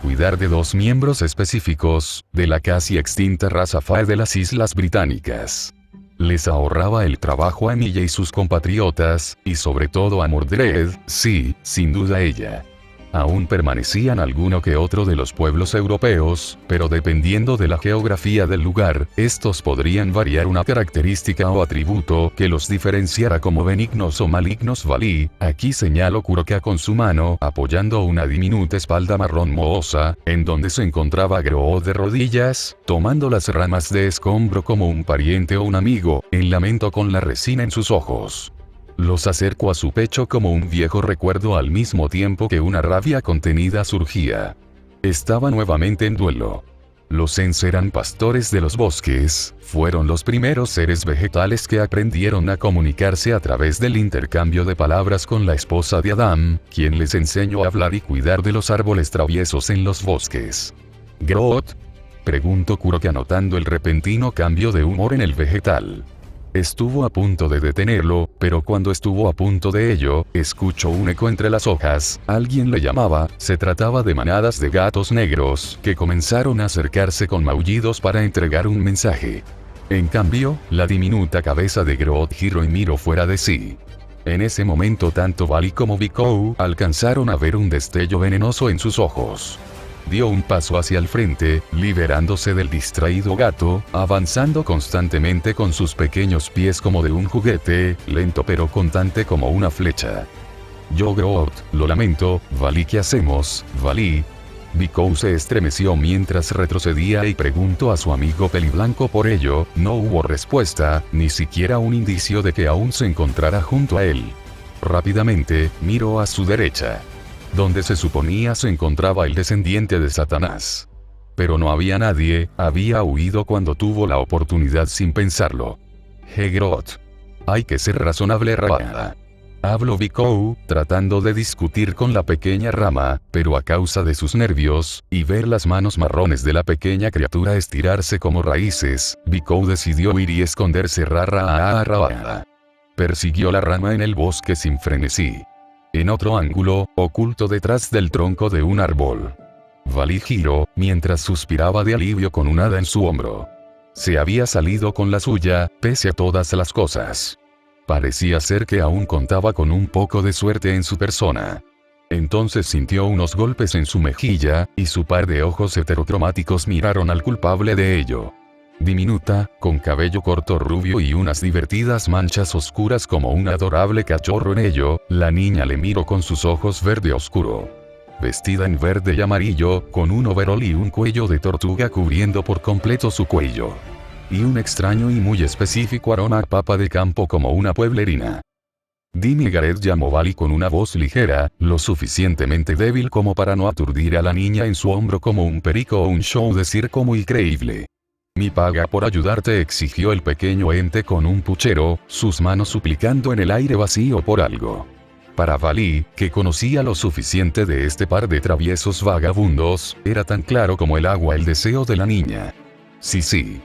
Cuidar de dos miembros específicos, de la casi extinta raza Fae de las Islas Británicas. Les ahorraba el trabajo a Emilia y sus compatriotas, y sobre todo a Mordred. Sí, sin duda ella. Aún permanecían alguno que otro de los pueblos europeos, pero dependiendo de la geografía del lugar, estos podrían variar una característica o atributo que los diferenciara como benignos o malignos. Valí, aquí señaló Kuroka con su mano apoyando una diminuta espalda marrón mohosa, en donde se encontraba Groot de rodillas, tomando las ramas de escombro como un pariente o un amigo, en lamento con la resina en sus ojos. Los acercó a su pecho como un viejo recuerdo al mismo tiempo que una rabia contenida surgía. Estaba nuevamente en duelo. Los Ents eran pastores de los bosques, fueron los primeros seres vegetales que aprendieron a comunicarse a través del intercambio de palabras con la esposa de Adán, quien les enseñó a hablar y cuidar de los árboles traviesos en los bosques. ¿Groot?, preguntó Kuroka notando el repentino cambio de humor en el vegetal. Estuvo a punto de detenerlo, pero cuando estuvo a punto de ello, escuchó un eco entre las hojas. Alguien le llamaba. Se trataba de manadas de gatos negros, que comenzaron a acercarse con maullidos para entregar un mensaje. En cambio, la diminuta cabeza de Groot giró y miró fuera de sí. En ese momento tanto Valí como Vico alcanzaron a ver un destello venenoso en sus ojos. Dio un paso hacia el frente, liberándose del distraído gato, avanzando constantemente con sus pequeños pies como de un juguete, lento pero constante como una flecha. Yo, Groot, lo lamento, Valí, ¿qué hacemos, Valí? Vico se estremeció mientras retrocedía y preguntó a su amigo peliblanco por ello. No hubo respuesta, ni siquiera un indicio de que aún se encontrara junto a él. Rápidamente, miró a su derecha, donde se suponía se encontraba el descendiente de Satanás. Pero no había nadie. Había huido cuando tuvo la oportunidad sin pensarlo. Groot. Hay que ser razonable, Rama. Habló Vico, tratando de discutir con la pequeña rama, pero a causa de sus nervios, y ver las manos marrones de la pequeña criatura estirarse como raíces, Vico decidió huir y esconderse. Rama. Persiguió la rama en el bosque sin frenesí. En otro ángulo, oculto detrás del tronco de un árbol, Valí giró, mientras suspiraba de alivio con un hada en su hombro. Se había salido con la suya, pese a todas las cosas. Parecía ser que aún contaba con un poco de suerte en su persona. Entonces sintió unos golpes en su mejilla, y su par de ojos heterocromáticos miraron al culpable de ello. Diminuta, con cabello corto rubio y unas divertidas manchas oscuras como un adorable cachorro en ello, la niña le miró con sus ojos verde oscuro. Vestida en verde y amarillo, con un overol y un cuello de tortuga cubriendo por completo su cuello. y un extraño y muy específico aroma a papa de campo como una pueblerina. Dime, Gareth, llamó Vali con una voz ligera, lo suficientemente débil como para no aturdir a la niña en su hombro como un perico o un show de circo muy creíble. Mi paga por ayudarte, exigió el pequeño ente con un puchero, sus manos suplicando en el aire vacío por algo. Para Vali, que conocía lo suficiente de este par de traviesos vagabundos, era tan claro como el agua el deseo de la niña. Sí.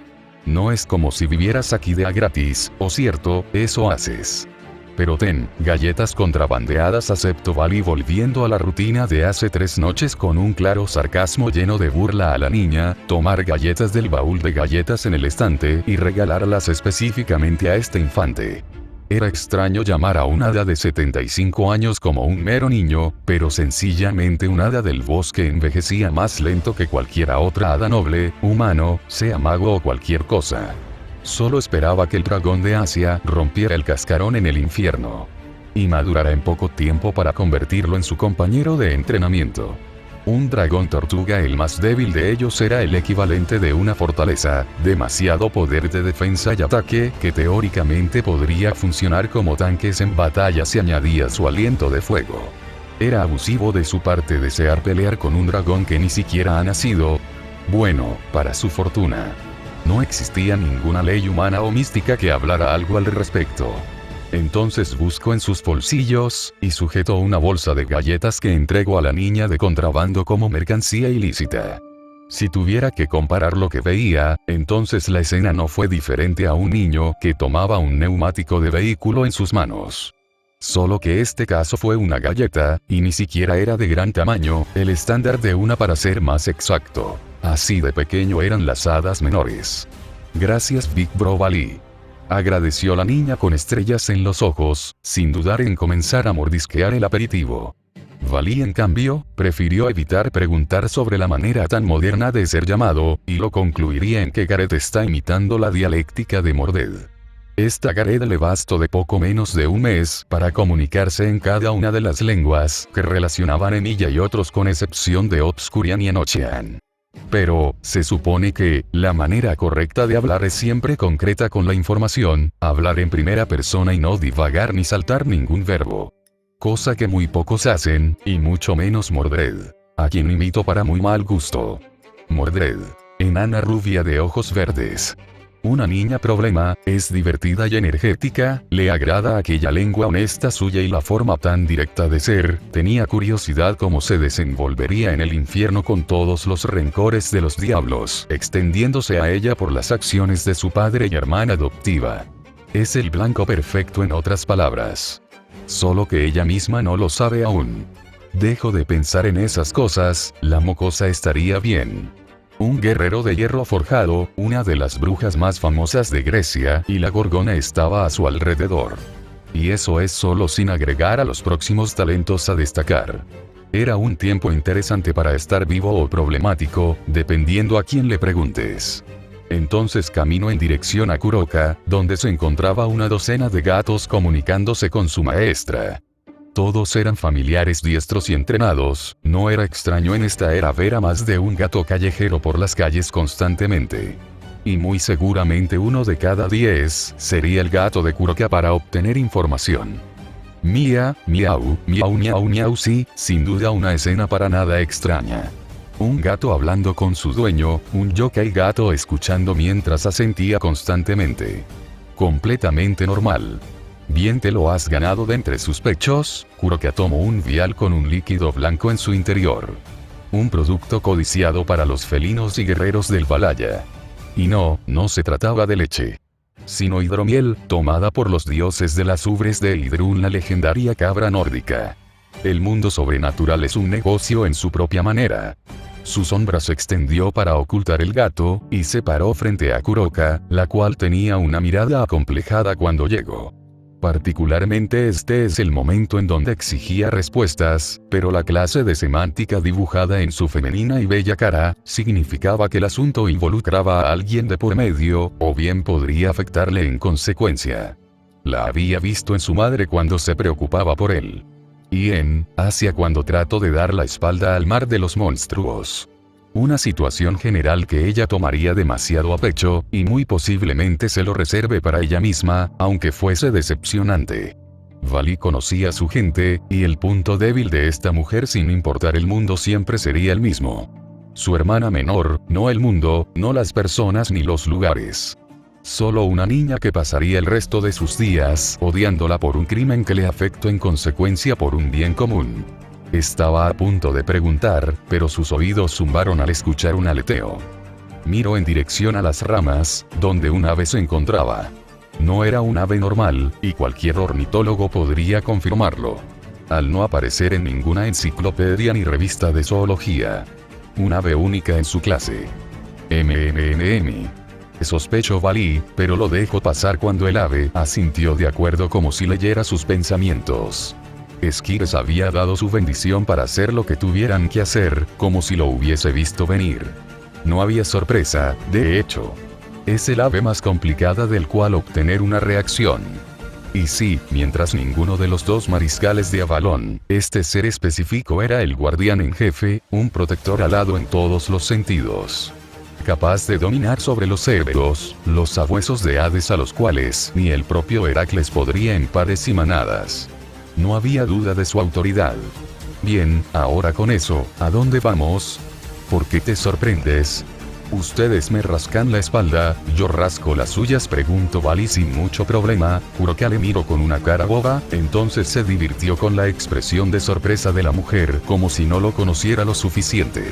No es como si vivieras aquí de a gratis, ¿o cierto? Eso haces. Pero ten, galletas contrabandeadas, aceptó Vali, volviendo a la rutina de hace 3 noches con un claro sarcasmo lleno de burla a la niña, tomar galletas del baúl de galletas en el estante y regalarlas específicamente a este infante. Era extraño llamar a un hada de 75 años como un mero niño, pero sencillamente un hada del bosque envejecía más lento que cualquier otra hada noble, humano, sea mago o cualquier cosa. Solo esperaba que el dragón de Asia rompiera el cascarón en el infierno y madurara en poco tiempo para convertirlo en su compañero de entrenamiento. Un dragón tortuga, el más débil de ellos, era el equivalente de una fortaleza, demasiado poder de defensa y ataque que teóricamente podría funcionar como tanques en batalla si añadía su aliento de fuego. Era abusivo de su parte desear pelear con un dragón que ni siquiera ha nacido. Bueno, para su fortuna, no existía ninguna ley humana o mística que hablara algo al respecto. Entonces buscó en sus bolsillos, y sujetó una bolsa de galletas que entregó a la niña de contrabando como mercancía ilícita. Si tuviera que comparar lo que veía, entonces la escena no fue diferente a un niño que tomaba un neumático de vehículo en sus manos. Solo que este caso fue una galleta, y ni siquiera era de gran tamaño, el estándar de una para ser más exacto. Así de pequeño eran las hadas menores. Gracias, Big Bro Vali. Agradeció la niña con estrellas en los ojos, sin dudar en comenzar a mordisquear el aperitivo. Vali, en cambio, prefirió evitar preguntar sobre la manera tan moderna de ser llamado, y lo concluiría en que Gareth está imitando la dialéctica de Mordred. Esta Gareth le bastó de poco menos de un mes para comunicarse en cada una de las lenguas que relacionaban en ella y otros, con excepción de Obscurian y Enochian. Pero, se supone que, la manera correcta de hablar es siempre concreta con la información, hablar en primera persona y no divagar ni saltar ningún verbo. Cosa que muy pocos hacen, y mucho menos Mordred, a quien imito para muy mal gusto. Mordred, enana rubia de ojos verdes. Una niña problema, es divertida y energética, le agrada aquella lengua honesta suya y la forma tan directa de ser, tenía curiosidad cómo se desenvolvería en el infierno con todos los rencores de los diablos, extendiéndose a ella por las acciones de su padre y hermana adoptiva. Es el blanco perfecto, en otras palabras. Solo que ella misma no lo sabe aún. Dejo de pensar en esas cosas, la mocosa estaría bien. Un guerrero de hierro forjado, una de las brujas más famosas de Grecia, y la gorgona estaba a su alrededor. Y eso es solo sin agregar a los próximos talentos a destacar. Era un tiempo interesante para estar vivo o problemático, dependiendo a quién le preguntes. Entonces caminó en dirección a Kuroka, donde se encontraba una docena de gatos comunicándose con su maestra. Todos eran familiares diestros y entrenados, no era extraño en esta era ver a más de un gato callejero por las calles constantemente. Y muy seguramente uno de cada 10 sería el gato de Kuroka para obtener información. Mia, miau, miau, miau, miau, sí, sin duda una escena para nada extraña. Un gato hablando con su dueño, un yokai gato escuchando mientras asentía constantemente. Completamente normal. Bien te lo has ganado de entre sus pechos. Kuroka tomó un vial con un líquido blanco en su interior. Un producto codiciado para los felinos y guerreros del Valhalla. Y no se trataba de leche, sino hidromiel, tomada por los dioses de las ubres de Idrún, la legendaria cabra nórdica. El mundo sobrenatural es un negocio en su propia manera. Su sombra se extendió para ocultar el gato, y se paró frente a Kuroka, la cual tenía una mirada acomplejada cuando llegó. Particularmente este es el momento en donde exigía respuestas, pero la clase de semántica dibujada en su femenina y bella cara, significaba que el asunto involucraba a alguien de por medio, o bien podría afectarle en consecuencia. La había visto en su madre cuando se preocupaba por él. Y en Asia cuando trató de dar la espalda al mar de los monstruos. Una situación general que ella tomaría demasiado a pecho, y muy posiblemente se lo reserve para ella misma, aunque fuese decepcionante. Vali conocía a su gente, y el punto débil de esta mujer sin importar el mundo siempre sería el mismo. Su hermana menor, no el mundo, no las personas ni los lugares. Solo una niña que pasaría el resto de sus días odiándola por un crimen que le afectó en consecuencia por un bien común. Estaba a punto de preguntar, pero sus oídos zumbaron al escuchar un aleteo. Miró en dirección a las ramas, donde un ave se encontraba. No era un ave normal, y cualquier ornitólogo podría confirmarlo. Al no aparecer en ninguna enciclopedia ni revista de zoología. Un ave única en su clase. Sospecho Vali, pero lo dejó pasar cuando el ave asintió de acuerdo como si leyera sus pensamientos. Skirres había dado su bendición para hacer lo que tuvieran que hacer, como si lo hubiese visto venir. No había sorpresa, de hecho. Es el ave más complicada del cual obtener una reacción. Y sí, mientras ninguno de los dos mariscales de Avalon, este ser específico era el guardián en jefe, un protector alado en todos los sentidos. Capaz de dominar sobre los Cerberos, los sabuesos de Hades a los cuales ni el propio Heracles podría en pares y manadas. No había duda de su autoridad. Bien, ahora con eso, ¿a dónde vamos? ¿Por qué te sorprendes? Ustedes me rascan la espalda, yo rasco las suyas, preguntó Vali sin mucho problema. Kuroka le miró con una cara boba, entonces se divirtió con la expresión de sorpresa de la mujer, como si no lo conociera lo suficiente.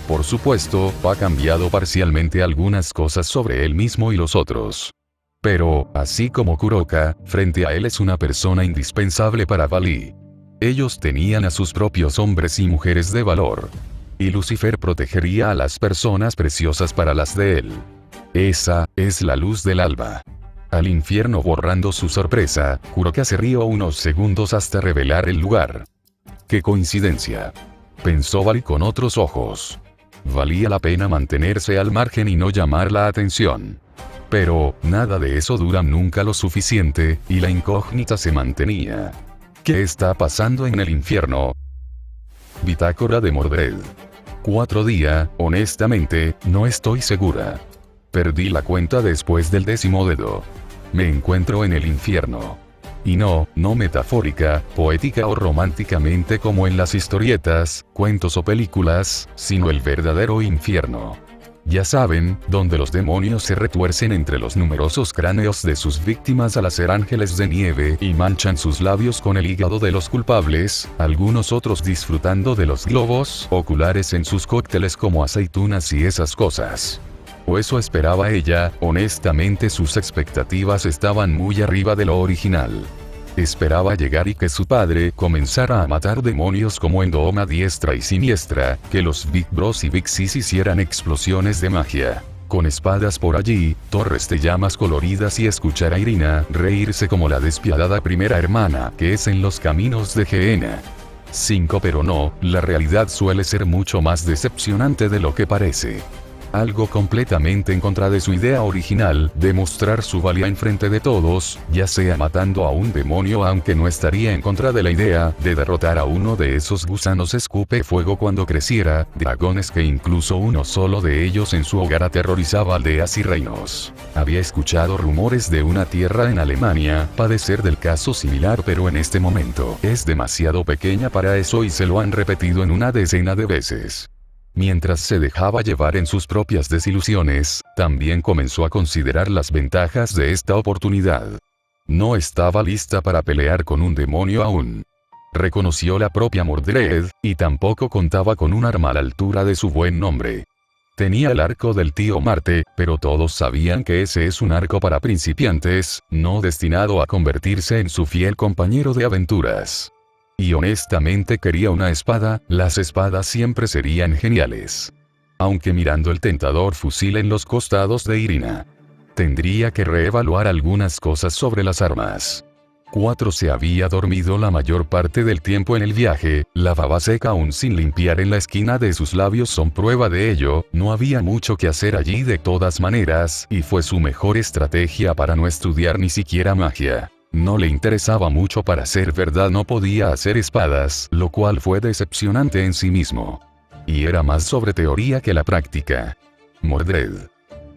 Por supuesto, ha cambiado parcialmente algunas cosas sobre él mismo y los otros. Pero, así como Kuroka, frente a él es una persona indispensable para Vali. Ellos tenían a sus propios hombres y mujeres de valor. Y Lucifer protegería a las personas preciosas para las de él. Esa es la luz del alba. Al infierno borrando su sorpresa, Kuroka se rió unos segundos hasta revelar el lugar. ¡Qué coincidencia! Pensó Vali con otros ojos. Valía la pena mantenerse al margen y no llamar la atención. Pero, nada de eso dura nunca lo suficiente, y la incógnita se mantenía. ¿Qué está pasando en el infierno? Bitácora de Mordred. 4 días, honestamente, no estoy segura. Perdí la cuenta después del 10º dedo. Me encuentro en el infierno. Y no metafórica, poética o románticamente como en las historietas, cuentos o películas, sino el verdadero infierno. Ya saben, donde los demonios se retuercen entre los numerosos cráneos de sus víctimas al hacer ángeles de nieve y manchan sus labios con el hígado de los culpables, algunos otros disfrutando de los globos oculares en sus cócteles como aceitunas y esas cosas. O eso esperaba ella, honestamente sus expectativas estaban muy arriba de lo original. Esperaba llegar y que su padre comenzara a matar demonios como en Doma diestra y siniestra, que los Big Bros y Big Sis hicieran explosiones de magia. Con espadas por allí, torres de llamas coloridas y escuchar a Irina reírse como la despiadada primera hermana que es en los caminos de Gehenna. 5 Pero no, la realidad suele ser mucho más decepcionante de lo que parece. Algo completamente en contra de su idea original, de mostrar su valía enfrente de todos, ya sea matando a un demonio, aunque no estaría en contra de la idea de derrotar a uno de esos gusanos escupe fuego cuando creciera, dragones que incluso uno solo de ellos en su hogar aterrorizaba aldeas y reinos. Había escuchado rumores de una tierra en Alemania padecer del caso similar, pero en este momento es demasiado pequeña para eso y se lo han repetido en una decena de veces. Mientras se dejaba llevar en sus propias desilusiones, también comenzó a considerar las ventajas de esta oportunidad. No estaba lista para pelear con un demonio aún. Reconoció la propia Mordred, y tampoco contaba con un arma a la altura de su buen nombre. Tenía el arco del tío Marte, pero todos sabían que ese es un arco para principiantes, no destinado a convertirse en su fiel compañero de aventuras. Y honestamente quería una espada, las espadas siempre serían geniales. Aunque mirando el tentador fusil en los costados de Irina. Tendría que reevaluar algunas cosas sobre las armas. 4 Se había dormido la mayor parte del tiempo en el viaje, la baba seca aún sin limpiar en la esquina de sus labios son prueba de ello, no había mucho que hacer allí de todas maneras, y fue su mejor estrategia para no estudiar ni siquiera magia. No le interesaba mucho, para ser verdad no podía hacer espadas, lo cual fue decepcionante en sí mismo. Y era más sobre teoría que la práctica. Mordred.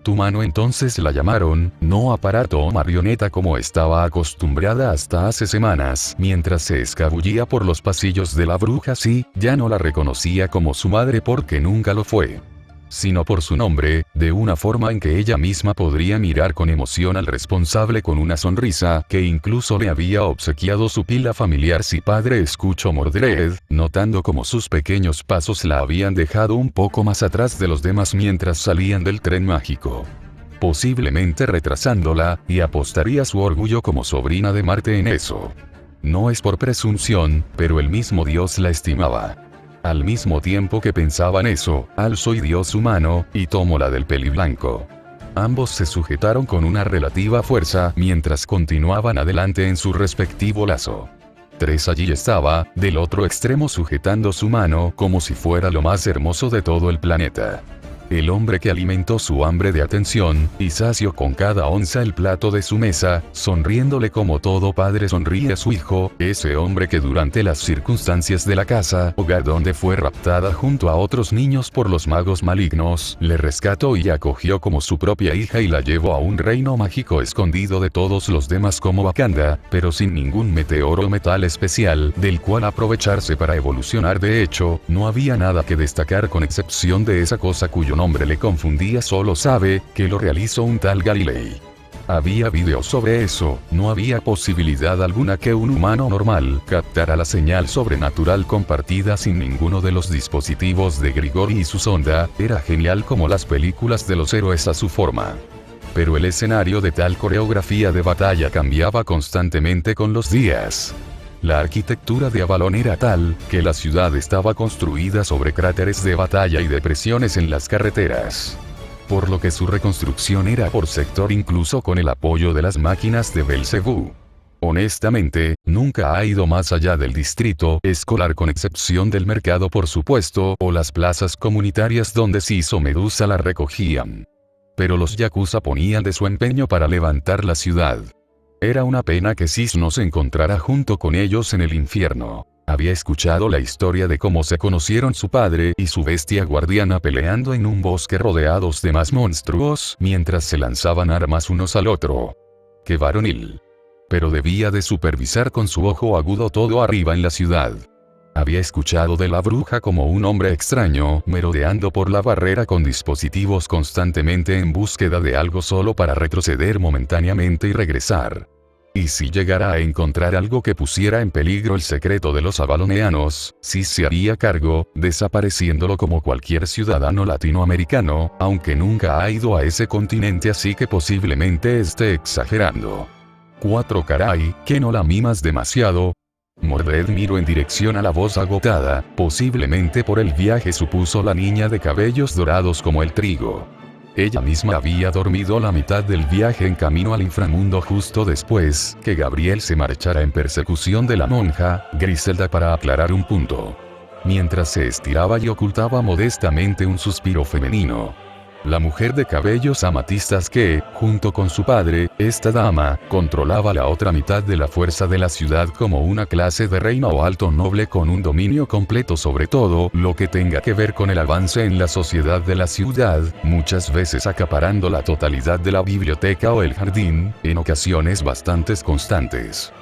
Tu mano. Entonces la llamaron, no aparato o marioneta como estaba acostumbrada hasta hace semanas, mientras se escabullía por los pasillos de la bruja. Sí, ya no la reconocía como su madre porque nunca lo fue, sino por su nombre, de una forma en que ella misma podría mirar con emoción al responsable con una sonrisa que incluso le había obsequiado su pila familiar. Si padre, escuchó Mordred, notando como sus pequeños pasos la habían dejado un poco más atrás de los demás mientras salían del tren mágico, posiblemente retrasándola, y apostaría su orgullo como sobrina de Marte en eso. No es por presunción, pero el mismo Dios la estimaba. Al mismo tiempo que pensaba en eso, alzó y dio su mano, y tomó la del peliblanco. Ambos se sujetaron con una relativa fuerza mientras continuaban adelante en su respectivo lazo. Tres allí estaba, del otro extremo sujetando su mano como si fuera lo más hermoso de todo el planeta. El hombre que alimentó su hambre de atención, y sació con cada onza el plato de su mesa, sonriéndole como todo padre sonríe a su hijo, ese hombre que durante las circunstancias de la casa, hogar donde fue raptada junto a otros niños por los magos malignos, le rescató y acogió como su propia hija y la llevó a un reino mágico escondido de todos los demás como Wakanda, pero sin ningún meteoro o metal especial, del cual aprovecharse para evolucionar. De hecho, no había nada que destacar con excepción de esa cosa cuyo nombre le confundía. Solo sabe que lo realizó un tal Galilei. Había videos sobre eso, no había posibilidad alguna que un humano normal captara la señal sobrenatural compartida sin ninguno de los dispositivos de Grigori y su sonda. Era genial como las películas de los héroes a su forma. Pero el escenario de tal coreografía de batalla cambiaba constantemente con los días. La arquitectura de Avalon era tal, que la ciudad estaba construida sobre cráteres de batalla y depresiones en las carreteras, por lo que su reconstrucción era por sector, incluso con el apoyo de las máquinas de Belcebú. Honestamente, nunca ha ido más allá del distrito escolar con excepción del mercado por supuesto, o las plazas comunitarias donde Sis o Medusa la recogían. Pero los Yakuza ponían de su empeño para levantar la ciudad. Era una pena que Sis no se encontrara junto con ellos en el infierno. Había escuchado la historia de cómo se conocieron su padre y su bestia guardiana peleando en un bosque rodeados de más monstruos mientras se lanzaban armas unos al otro. ¡Qué varonil! Pero debía de supervisar con su ojo agudo todo arriba en la ciudad. Había escuchado de la bruja como un hombre extraño, merodeando por la barrera con dispositivos constantemente en búsqueda de algo solo para retroceder momentáneamente y regresar. Y si llegara a encontrar algo que pusiera en peligro el secreto de los avaloneanos, sí se haría cargo, desapareciéndolo como cualquier ciudadano latinoamericano, aunque nunca ha ido a ese continente, así que posiblemente esté exagerando. 4 Caray, que no la mimas demasiado. Mordred miró en dirección a la voz agotada, posiblemente por el viaje, supuso la niña de cabellos dorados como el trigo. Ella misma había dormido la mitad del viaje en camino al inframundo justo después que Gabriel se marchara en persecución de la monja, Griselda, para aclarar un punto. Mientras se estiraba y ocultaba modestamente un suspiro femenino. La mujer de cabellos amatistas que, junto con su padre, esta dama, controlaba la otra mitad de la fuerza de la ciudad como una clase de reina o alto noble con un dominio completo sobre todo lo que tenga que ver con el avance en la sociedad de la ciudad, muchas veces acaparando la totalidad de la biblioteca o el jardín, en ocasiones bastante constantes.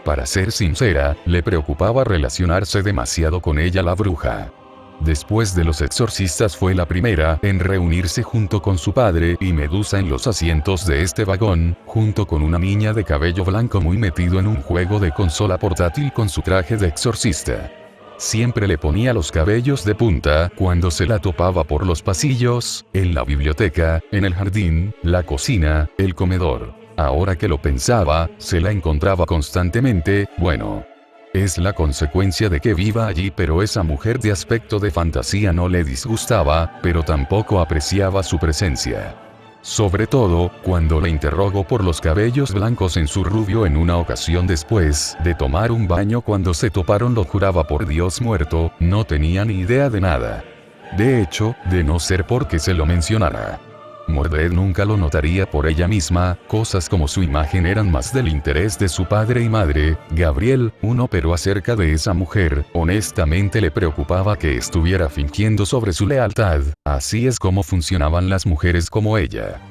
Para ser sincera, le preocupaba relacionarse demasiado con ella la bruja. Después de los exorcistas fue la primera en reunirse junto con su padre y Medusa en los asientos de este vagón, junto con una niña de cabello blanco muy metido en un juego de consola portátil con su traje de exorcista. Siempre le ponía los cabellos de punta cuando se la topaba por los pasillos, en la biblioteca, en el jardín, la cocina, el comedor. Ahora que lo pensaba, se la encontraba constantemente. Bueno, es la consecuencia de que viva allí, pero esa mujer de aspecto de fantasía no le disgustaba, pero tampoco apreciaba su presencia. Sobre todo, cuando le interrogó por los cabellos blancos en su rubio en una ocasión después de tomar un baño cuando se toparon, lo juraba por Dios muerto, no tenía ni idea de nada. De hecho, de no ser porque se lo mencionara. Mordred nunca lo notaría por ella misma, cosas como su imagen eran más del interés de su padre y madre, Gabriel, pero acerca de esa mujer, honestamente le preocupaba que estuviera fingiendo sobre su lealtad, así es como funcionaban las mujeres como ella.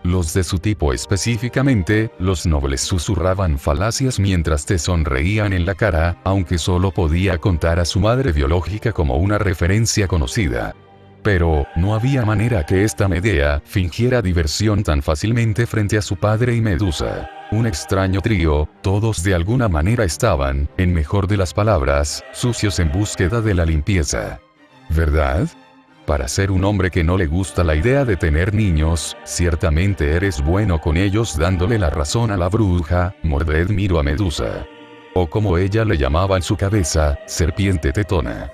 Los de su tipo específicamente, los nobles susurraban falacias mientras te sonreían en la cara, aunque solo podía contar a su madre biológica como una referencia conocida. Pero, no había manera que esta Medea fingiera diversión tan fácilmente frente a su padre y Medusa. Un extraño trío, todos de alguna manera estaban, en mejor de las palabras, sucios en búsqueda de la limpieza. ¿Verdad? Para ser un hombre que no le gusta la idea de tener niños, ciertamente eres bueno con ellos dándole la razón a la bruja, Mordred miró a Medusa. O como ella le llamaba en su cabeza, serpiente tetona.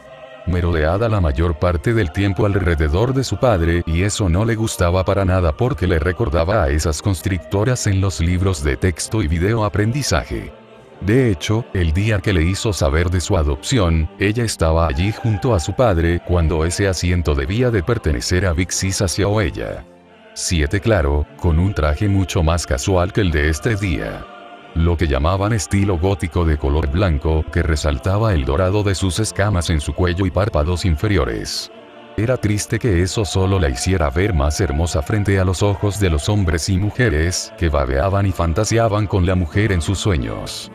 Merodeada la mayor parte del tiempo alrededor de su padre y eso no le gustaba para nada porque le recordaba a esas constrictoras en los libros de texto y video aprendizaje. De hecho, el día que le hizo saber de su adopción, ella estaba allí junto a su padre cuando ese asiento debía de pertenecer a Vixis hacia o ella. 7 claro, con un traje mucho más casual que el de este día. Lo que llamaban estilo gótico de color blanco que resaltaba el dorado de sus escamas en su cuello y párpados inferiores. Era triste que eso solo la hiciera ver más hermosa frente a los ojos de los hombres y mujeres que babeaban y fantaseaban con la mujer en sus sueños.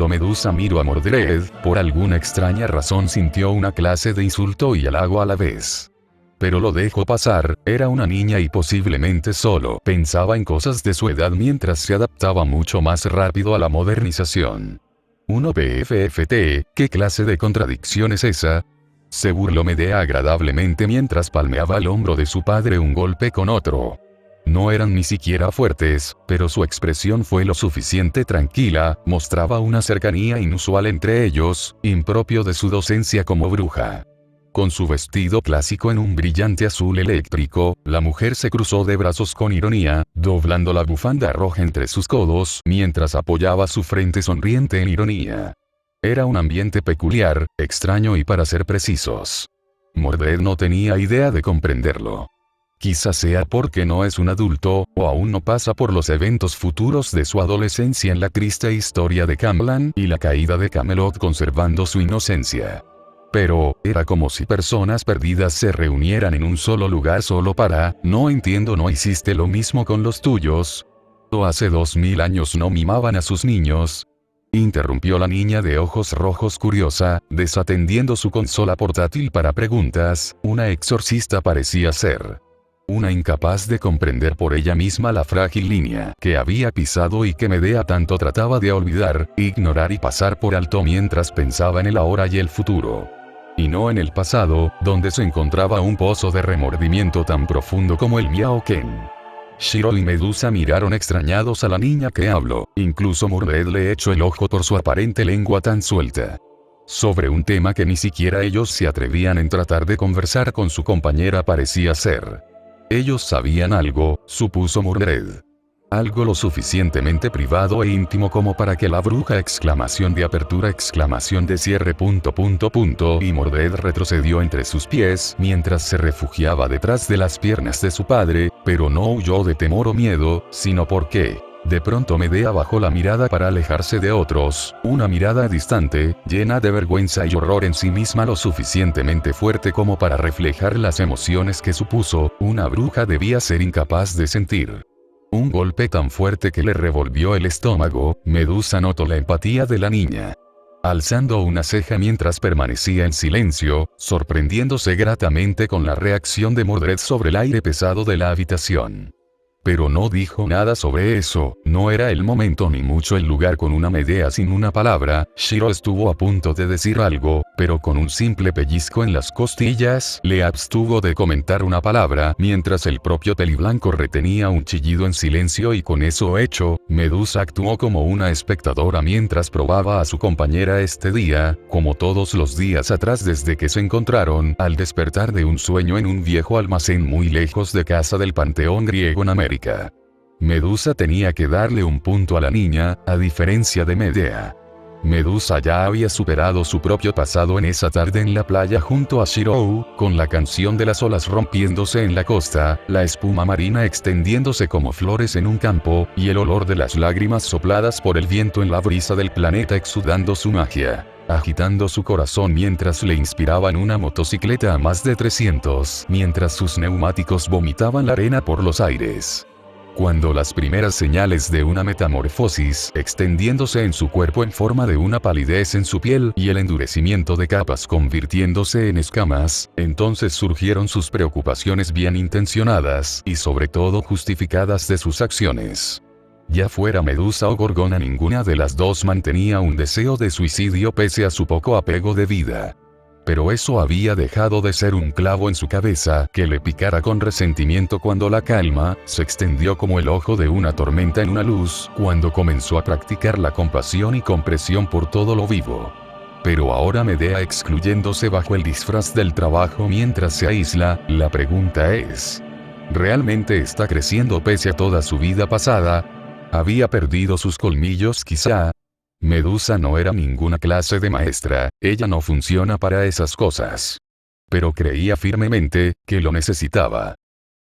Medusa miró a Mordred, por alguna extraña razón sintió una clase de insulto y halago a la vez. Pero lo dejó pasar, era una niña y posiblemente solo pensaba en cosas de su edad mientras se adaptaba mucho más rápido a la modernización. BFFT, ¿qué clase de contradicción es esa? Se burló Medea agradablemente mientras palmeaba el hombro de su padre un golpe con otro. No eran ni siquiera fuertes, pero su expresión fue lo suficiente tranquila, mostraba una cercanía inusual entre ellos, impropio de su docencia como bruja. Con su vestido clásico en un brillante azul eléctrico, la mujer se cruzó de brazos con ironía, doblando la bufanda roja entre sus codos mientras apoyaba su frente sonriente en ironía. Era un ambiente peculiar, extraño y para ser precisos. Mordred no tenía idea de comprenderlo. Quizás sea porque no es un adulto, o aún no pasa por los eventos futuros de su adolescencia en la triste historia de Camlan y la caída de Camelot conservando su inocencia. Pero, era como si personas perdidas se reunieran en un solo lugar solo para, no entiendo, ¿no hiciste lo mismo con los tuyos? ¿O hace 2000 años no mimaban a sus niños? Interrumpió la niña de ojos rojos curiosa, desatendiendo su consola portátil para preguntas, una exorcista parecía ser. Una incapaz de comprender por ella misma la frágil línea que había pisado y que Medea tanto trataba de olvidar, ignorar y pasar por alto mientras pensaba en el ahora y el futuro. Y no en el pasado, donde se encontraba un pozo de remordimiento tan profundo como el Miaoken. Shiro y Medusa miraron extrañados a la niña que habló, incluso Mordred le echó el ojo por su aparente lengua tan suelta. Sobre un tema que ni siquiera ellos se atrevían en tratar de conversar con su compañera parecía ser. Ellos sabían algo, supuso Mordred. Algo lo suficientemente privado e íntimo como para que la bruja exclamación de apertura exclamación de cierre ... y Mordred retrocedió entre sus pies mientras se refugiaba detrás de las piernas de su padre, pero no huyó de temor o miedo, sino porque, de pronto Medea bajó la mirada para alejarse de otros, una mirada distante, llena de vergüenza y horror en sí misma lo suficientemente fuerte como para reflejar las emociones que supuso, una bruja debía ser incapaz de sentir. Un golpe tan fuerte que le revolvió el estómago, Medusa notó la empatía de la niña. Alzando una ceja mientras permanecía en silencio, sorprendiéndose gratamente con la reacción de Mordred sobre el aire pesado de la habitación. Pero no dijo nada sobre eso, no era el momento ni mucho el lugar con una Medea sin una palabra. Shiro estuvo a punto de decir algo, pero con un simple pellizco en las costillas, le abstuvo de comentar una palabra, mientras el propio peliblanco retenía un chillido en silencio y con eso hecho, Medusa actuó como una espectadora mientras probaba a su compañera este día, como todos los días atrás desde que se encontraron, al despertar de un sueño en un viejo almacén muy lejos de casa del panteón griego en América. Medusa tenía que darle un punto a la niña, a diferencia de Medea. Medusa ya había superado su propio pasado en esa tarde en la playa junto a Shirou, con la canción de las olas rompiéndose en la costa, la espuma marina extendiéndose como flores en un campo, y el olor de las lágrimas sopladas por el viento en la brisa del planeta exudando su magia, agitando su corazón mientras le inspiraban una motocicleta a más de 300, mientras sus neumáticos vomitaban la arena por los aires. Cuando las primeras señales de una metamorfosis extendiéndose en su cuerpo en forma de una palidez en su piel y el endurecimiento de capas convirtiéndose en escamas, entonces surgieron sus preocupaciones bien intencionadas y sobre todo justificadas de sus acciones. Ya fuera Medusa o Gorgona, ninguna de las dos mantenía un deseo de suicidio pese a su poco apego de vida. Pero eso había dejado de ser un clavo en su cabeza que le picara con resentimiento cuando la calma se extendió como el ojo de una tormenta en una luz, cuando comenzó a practicar la compasión y comprensión por todo lo vivo. Pero ahora Medea excluyéndose bajo el disfraz del trabajo mientras se aísla, la pregunta es: ¿realmente está creciendo pese a toda su vida pasada? ¿Había perdido sus colmillos quizá? Medusa no era ninguna clase de maestra, ella no funciona para esas cosas. Pero creía firmemente que lo necesitaba.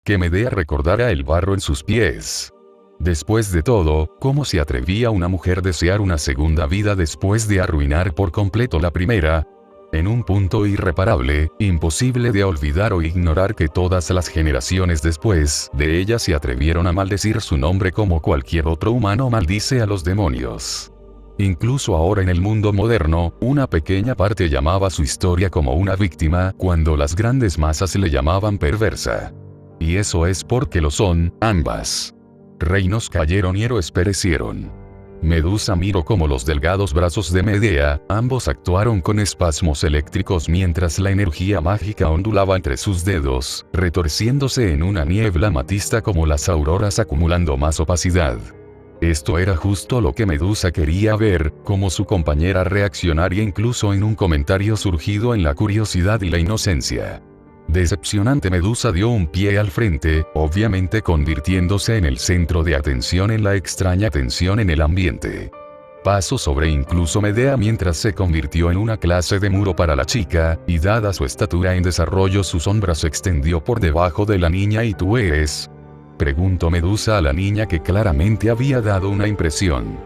Que Medea recordara el barro en sus pies. Después de todo, ¿cómo se atrevía una mujer a desear una segunda vida después de arruinar por completo la primera? En un punto irreparable, imposible de olvidar o ignorar que todas las generaciones después de ella se atrevieron a maldecir su nombre como cualquier otro humano maldice a los demonios. Incluso ahora en el mundo moderno, una pequeña parte llamaba su historia como una víctima, cuando las grandes masas le llamaban perversa. Y eso es porque lo son, ambas. Reinos cayeron y héroes perecieron. Medusa miró como los delgados brazos de Medea, ambos actuaron con espasmos eléctricos mientras la energía mágica ondulaba entre sus dedos, retorciéndose en una niebla amatista como las auroras acumulando más opacidad. Esto era justo lo que Medusa quería ver, como su compañera reaccionaría incluso en un comentario surgido en la curiosidad y la inocencia. Decepcionante, Medusa dio un pie al frente, obviamente convirtiéndose en el centro de atención en la extraña tensión en el ambiente. Pasó sobre incluso Medea mientras se convirtió en una clase de muro para la chica, y dada su estatura en desarrollo su sombra se extendió por debajo de la niña. ¿Y tú eres? Preguntó Medusa a la niña que claramente había dado una impresión.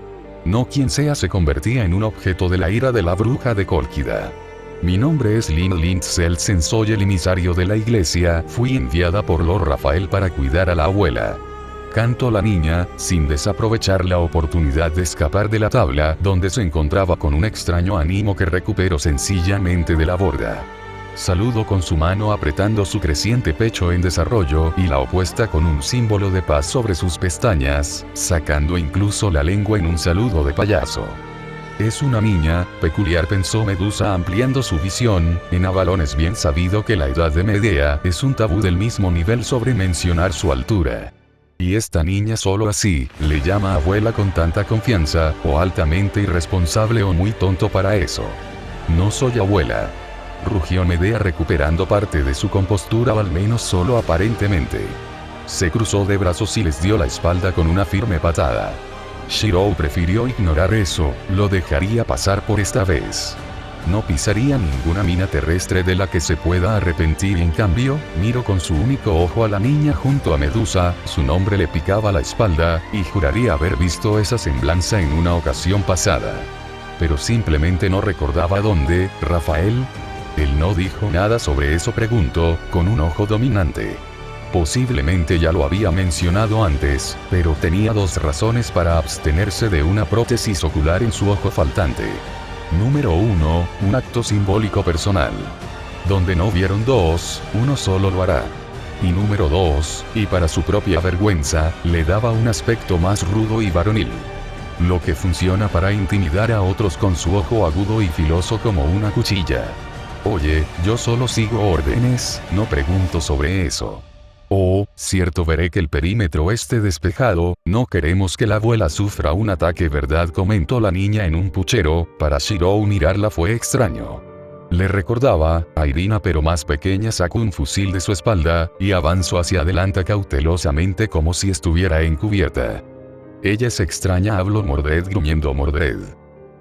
No quien sea se convertía en un objeto de la ira de la bruja de Cólquida. Mi nombre es Lynn Lindselsen, soy el emisario de la iglesia, fui enviada por Lord Rafael para cuidar a la abuela. Cantó la niña, sin desaprovechar la oportunidad de escapar de la tabla donde se encontraba con un extraño ánimo que recuperó sencillamente de la borda. Saludó con su mano apretando su creciente pecho en desarrollo y la opuesta con un símbolo de paz sobre sus pestañas, sacando incluso la lengua en un saludo de payaso. Es una niña, peculiar, pensó Medusa ampliando su visión. En Avalon es bien sabido que la edad de Medea es un tabú del mismo nivel sobre mencionar su altura. Y esta niña solo así, le llama abuela con tanta confianza, o altamente irresponsable o muy tonto para eso. No soy abuela. Rugió Medea recuperando parte de su compostura, o al menos solo aparentemente. Se cruzó de brazos y les dio la espalda con una firme patada. Shirou prefirió ignorar eso, lo dejaría pasar por esta vez. No pisaría ninguna mina terrestre de la que se pueda arrepentir y en cambio, miró con su único ojo a la niña junto a Medusa, su nombre le picaba la espalda, y juraría haber visto esa semblanza en una ocasión pasada. Pero simplemente no recordaba dónde. ¿Rafael? Él no dijo nada sobre eso, preguntó, con un ojo dominante. Posiblemente ya lo había mencionado antes, pero tenía dos razones para abstenerse de una prótesis ocular en su ojo faltante. Número 1, un acto simbólico personal. Donde no vieron dos, uno solo lo hará. Y número 2, y para su propia vergüenza, le daba un aspecto más rudo y varonil. Lo que funciona para intimidar a otros con su ojo agudo y filoso como una cuchilla. Oye, yo solo sigo órdenes, no pregunto sobre eso. Oh, cierto, veré que el perímetro esté despejado, no queremos que la abuela sufra un ataque, ¿verdad?, comentó la niña en un puchero. Para Shirou mirarla fue extraño. Le recordaba a Irina, pero más pequeña. Sacó un fusil de su espalda, y avanzó hacia adelante cautelosamente como si estuviera encubierta. Ella es extraña, habló Mordred gruñendo. Mordred.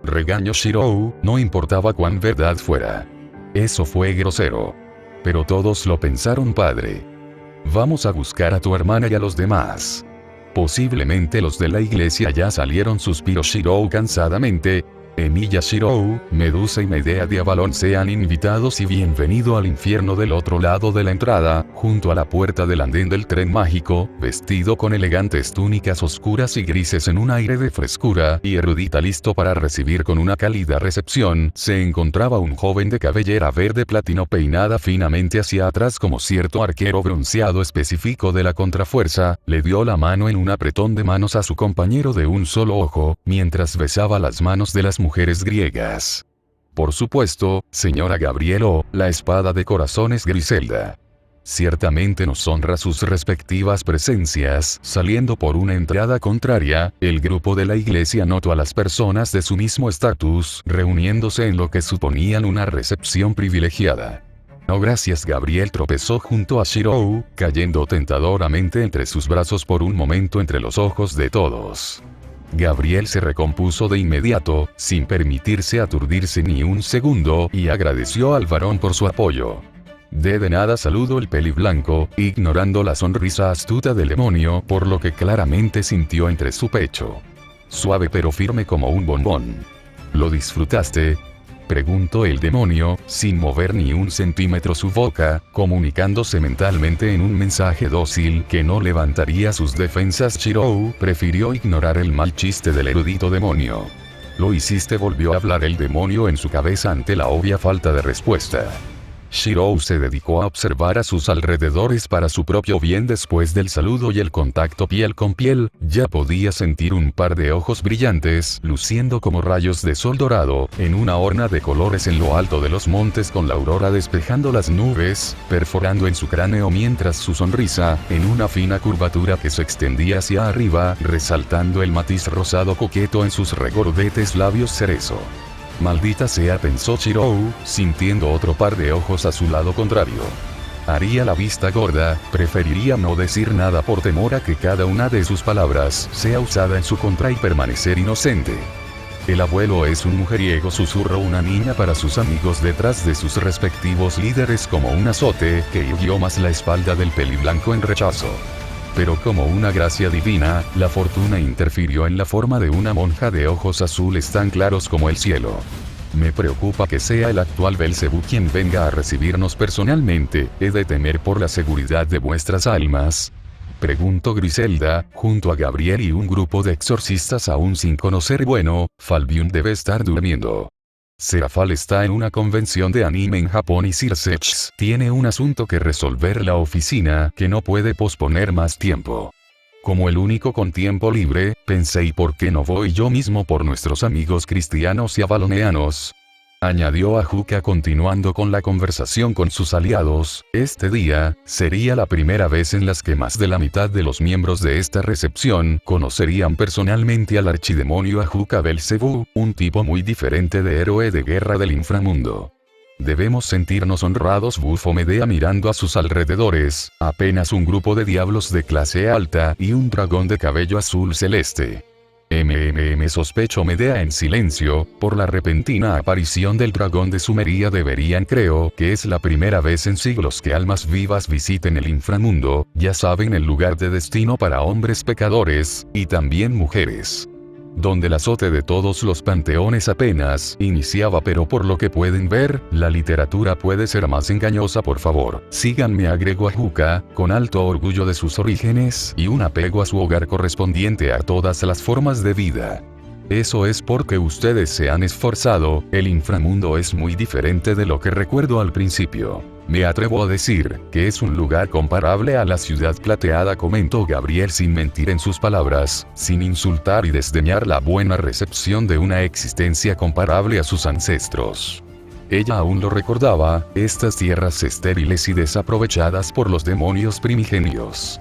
Regañó Shirou, no importaba cuán verdad fuera. Eso fue grosero. Pero todos lo pensaron, padre. Vamos a buscar a tu hermana y a los demás. Posiblemente los de la iglesia ya salieron, suspiró Shirou cansadamente. Emilia, Shirou, Medusa y Medea de Avalon sean invitados y bienvenido al infierno del otro lado de la entrada, junto a la puerta del andén del tren mágico, vestido con elegantes túnicas oscuras y grises en un aire de frescura y erudita listo para recibir con una cálida recepción, se encontraba un joven de cabellera verde platino peinada finamente hacia atrás como cierto arquero bronceado específico de la contrafuerza, le dio la mano en un apretón de manos a su compañero de un solo ojo, mientras besaba las manos de las mujeres griegas. Por supuesto, señora Gabrielo, la espada de corazones Griselda. Ciertamente nos honra sus respectivas presencias. Saliendo por una entrada contraria, el grupo de la iglesia notó a las personas de su mismo estatus, reuniéndose en lo que suponían una recepción privilegiada. No gracias. Gabriel tropezó junto a Shirou, cayendo tentadoramente entre sus brazos por un momento entre los ojos de todos. Gabriel se recompuso de inmediato, sin permitirse aturdirse ni un segundo, y agradeció al varón por su apoyo. De nada, saludó el peliblanco, ignorando la sonrisa astuta del demonio, por lo que claramente sintió entre su pecho. Suave pero firme como un bombón. ¿Lo disfrutaste?, preguntó el demonio, sin mover ni un centímetro su boca, comunicándose mentalmente en un mensaje dócil que no levantaría sus defensas. Shirou prefirió ignorar el mal chiste del erudito demonio. ¿Lo hiciste?, volvió a hablar el demonio en su cabeza ante la obvia falta de respuesta. Shirou se dedicó a observar a sus alrededores para su propio bien. Después del saludo y el contacto piel con piel, ya podía sentir un par de ojos brillantes, luciendo como rayos de sol dorado, en una horna de colores en lo alto de los montes, con la aurora despejando las nubes, perforando en su cráneo, mientras su sonrisa, en una fina curvatura que se extendía hacia arriba, resaltando el matiz rosado coqueto en sus regordetes labios cerezo. Maldita sea, pensó Shirou, sintiendo otro par de ojos a su lado contrario. Haría la vista gorda, preferiría no decir nada por temor a que cada una de sus palabras sea usada en su contra y permanecer inocente. El abuelo es un mujeriego, susurró una niña para sus amigos detrás de sus respectivos líderes como un azote que hirió más la espalda del peliblanco en rechazo. Pero como una gracia divina, la fortuna interfirió en la forma de una monja de ojos azules tan claros como el cielo. Me preocupa que sea el actual Belcebú quien venga a recibirnos personalmente. ¿He de temer por la seguridad de vuestras almas?, preguntó Griselda, junto a Gabriel y un grupo de exorcistas aún sin conocer. Bueno, Falbium debe estar durmiendo. Serafal está en una convención de anime en Japón y Circex tiene un asunto que resolver la oficina que no puede posponer más tiempo. Como el único con tiempo libre, pensé, ¿y por qué no voy yo mismo por nuestros amigos cristianos y avaloneanos?, añadió Ajuka, continuando con la conversación con sus aliados. Este día sería la primera vez en las que más de la mitad de los miembros de esta recepción conocerían personalmente al archidemonio Ajuka Belcebú, un tipo muy diferente de héroe de guerra del inframundo. Debemos sentirnos honrados, bufó Medea mirando a sus alrededores, apenas un grupo de diablos de clase alta y un dragón de cabello azul celeste. Sospechó Medea en silencio, por la repentina aparición del dragón de Sumeria deberían, creo que es la primera vez en siglos que almas vivas visiten el inframundo, ya saben, el lugar de destino para hombres pecadores, y también mujeres. Donde el azote de todos los panteones apenas iniciaba, pero por lo que pueden ver, la literatura puede ser más engañosa. Por favor, síganme, agregó Ajuka, con alto orgullo de sus orígenes y un apego a su hogar correspondiente a todas las formas de vida. Eso es porque ustedes se han esforzado. El inframundo es muy diferente de lo que recuerdo al principio. Me atrevo a decir que es un lugar comparable a la ciudad plateada, comentó Gabriel sin mentir en sus palabras, sin insultar y desdeñar la buena recepción de una existencia comparable a sus ancestros. Ella aún lo recordaba, estas tierras estériles y desaprovechadas por los demonios primigenios,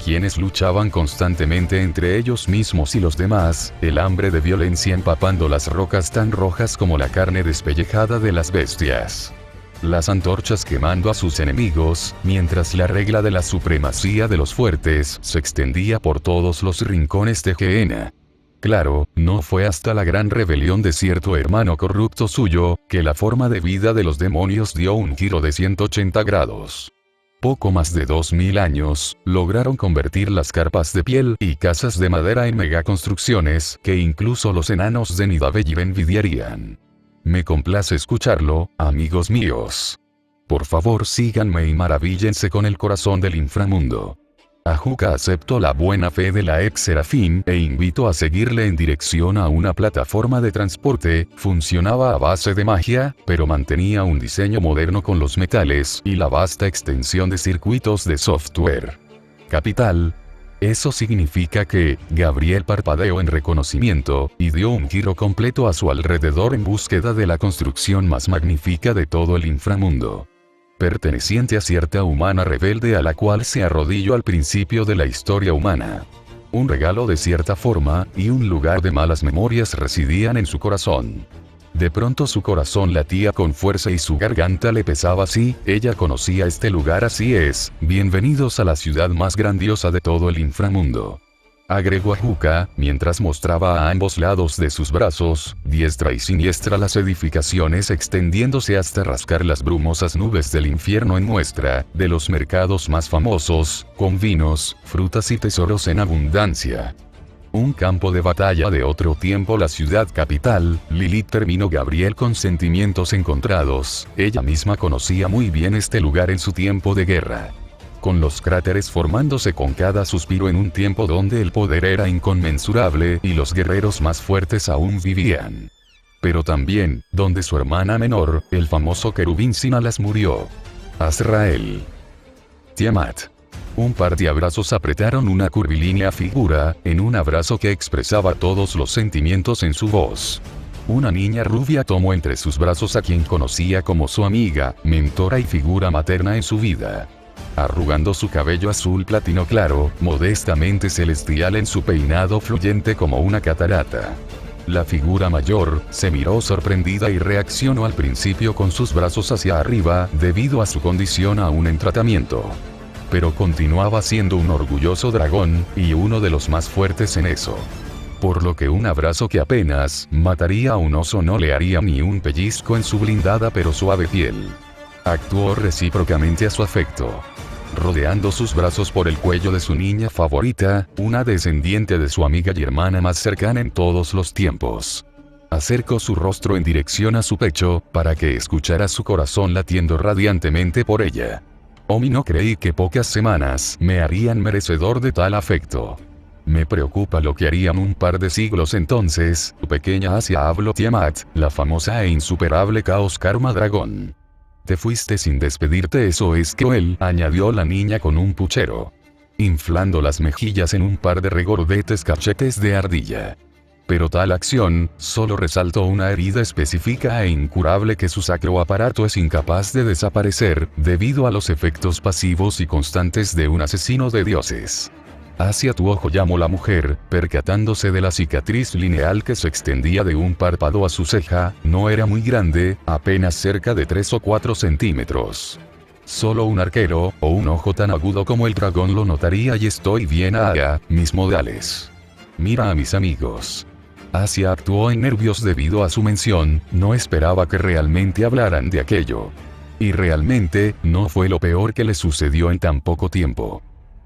quienes luchaban constantemente entre ellos mismos y los demás, el hambre de violencia empapando las rocas tan rojas como la carne despellejada de las bestias. Las antorchas quemando a sus enemigos, mientras la regla de la supremacía de los fuertes se extendía por todos los rincones de Gehenna. Claro, no fue hasta la gran rebelión de cierto hermano corrupto suyo, que la forma de vida de los demonios dio un giro de 180 grados. Poco más de 2000 años, lograron convertir las carpas de piel y casas de madera en megaconstrucciones que incluso los enanos de Nidavellir envidiarían. Me complace escucharlo, amigos míos. Por favor síganme y maravíllense con el corazón del inframundo. Ajuka aceptó la buena fe de la ex serafín e invitó a seguirle en dirección a una plataforma de transporte. Funcionaba a base de magia, pero mantenía un diseño moderno con los metales y la vasta extensión de circuitos de software. Capital. Eso significa que Gabriel parpadeó en reconocimiento y dio un giro completo a su alrededor en búsqueda de la construcción más magnífica de todo el inframundo. Perteneciente a cierta humana rebelde a la cual se arrodilló al principio de la historia humana. Un regalo de cierta forma, y un lugar de malas memorias residían en su corazón. De pronto su corazón latía con fuerza y su garganta le pesaba. Sí, ella conocía este lugar, así es. Bienvenidos a la ciudad más grandiosa de todo el inframundo. Agregó Ajuka, mientras mostraba a ambos lados de sus brazos, diestra y siniestra, las edificaciones extendiéndose hasta rascar las brumosas nubes del infierno en muestra de los mercados más famosos, con vinos, frutas y tesoros en abundancia. Un campo de batalla de otro tiempo. La ciudad capital. Lilith, terminó Gabriel con sentimientos encontrados. Ella misma conocía muy bien este lugar en su tiempo de guerra. Con los cráteres formándose con cada suspiro en un tiempo donde el poder era inconmensurable y los guerreros más fuertes aún vivían. Pero también, donde su hermana menor, el famoso querubín sin alas, murió. Azrael. Tiamat. Un par de abrazos apretaron una curvilínea figura, en un abrazo que expresaba todos los sentimientos en su voz. Una niña rubia tomó entre sus brazos a quien conocía como su amiga, mentora y figura materna en su vida. Arrugando su cabello azul platino claro, modestamente celestial en su peinado fluyente como una catarata. La figura mayor, se miró sorprendida y reaccionó al principio con sus brazos hacia arriba, debido a su condición aún en tratamiento. Pero continuaba siendo un orgulloso dragón, y uno de los más fuertes en eso. Por lo que un abrazo que apenas mataría a un oso no le haría ni un pellizco en su blindada pero suave piel. Actuó recíprocamente a su afecto. Rodeando sus brazos por el cuello de su niña favorita, una descendiente de su amiga y hermana más cercana en todos los tiempos. Acercó su rostro en dirección a su pecho, para que escuchara su corazón latiendo radiantemente por ella. Omi, no creí que pocas semanas me harían merecedor de tal afecto. Me preocupa lo que harían un par de siglos entonces. Tu pequeña Asia, habló Tiamat, la famosa e insuperable Caos Karma Dragón. Te fuiste sin despedirte, eso es cruel, añadió la niña con un puchero, inflando las mejillas en un par de regordetes cachetes de ardilla. Pero tal acción, solo resaltó una herida específica e incurable que su sacro aparato es incapaz de desaparecer, debido a los efectos pasivos y constantes de un asesino de dioses. Hacia tu ojo, llamó la mujer, percatándose de la cicatriz lineal que se extendía de un párpado a su ceja. No era muy grande, apenas cerca de 3 o 4 centímetros. Solo un arquero, o un ojo tan agudo como el dragón lo notaría, y estoy bien a mis modales. Mira a mis amigos. Asia actuó en nervios debido a su mención, no esperaba que realmente hablaran de aquello. Y realmente, no fue lo peor que le sucedió en tan poco tiempo.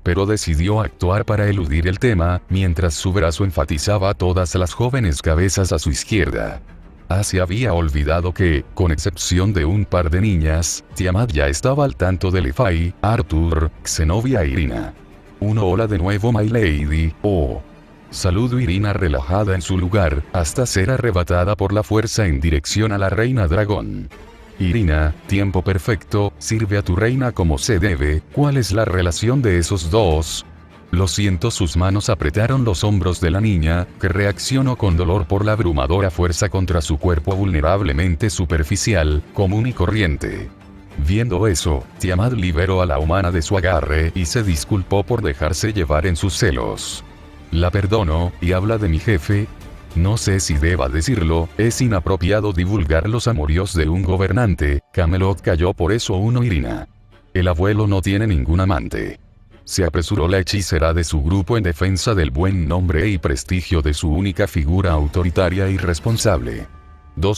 Pero decidió actuar para eludir el tema, mientras su brazo enfatizaba a todas las jóvenes cabezas a su izquierda. Asia había olvidado que, con excepción de un par de niñas, Tiamat ya estaba al tanto de Levi, Arthur, Zenobia e Irina. Hola de nuevo, my lady. Oh. Saludó Irina relajada en su lugar, hasta ser arrebatada por la fuerza en dirección a la reina dragón. Irina, tiempo perfecto, sirve a tu reina como se debe. ¿Cuál es la relación de esos dos? Lo siento. Sus manos apretaron los hombros de la niña, que reaccionó con dolor por la abrumadora fuerza contra su cuerpo vulnerablemente superficial, común y corriente. Viendo eso, Tiamat liberó a la humana de su agarre y se disculpó por dejarse llevar en sus celos. La perdono, y habla de mi jefe. No sé si deba decirlo, es inapropiado divulgar los amoríos de un gobernante. Camelot cayó por eso. Irina. El abuelo no tiene ningún amante. Se apresuró la hechicera de su grupo en defensa del buen nombre y prestigio de su única figura autoritaria y responsable.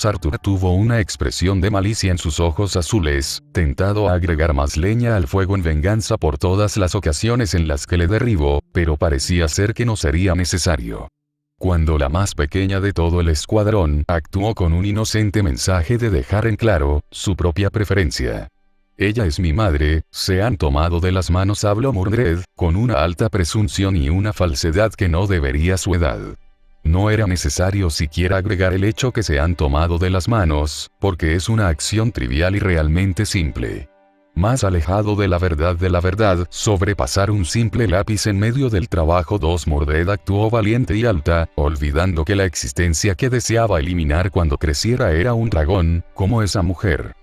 Arthur tuvo una expresión de malicia en sus ojos azules, tentado a agregar más leña al fuego en venganza por todas las ocasiones en las que le derribó, pero parecía ser que no sería necesario. Cuando la más pequeña de todo el escuadrón actuó con un inocente mensaje de dejar en claro su propia preferencia. Ella es mi madre, se han tomado de las manos, habló Mordred, con una alta presunción y una falsedad que no debería su edad. No era necesario siquiera agregar el hecho que se han tomado de las manos, porque es una acción trivial y realmente simple. Más alejado de la verdad, sobrepasar un simple lápiz en medio del trabajo. Mordred actuó valiente y alta, olvidando que la existencia que deseaba eliminar cuando creciera era un dragón, como esa mujer.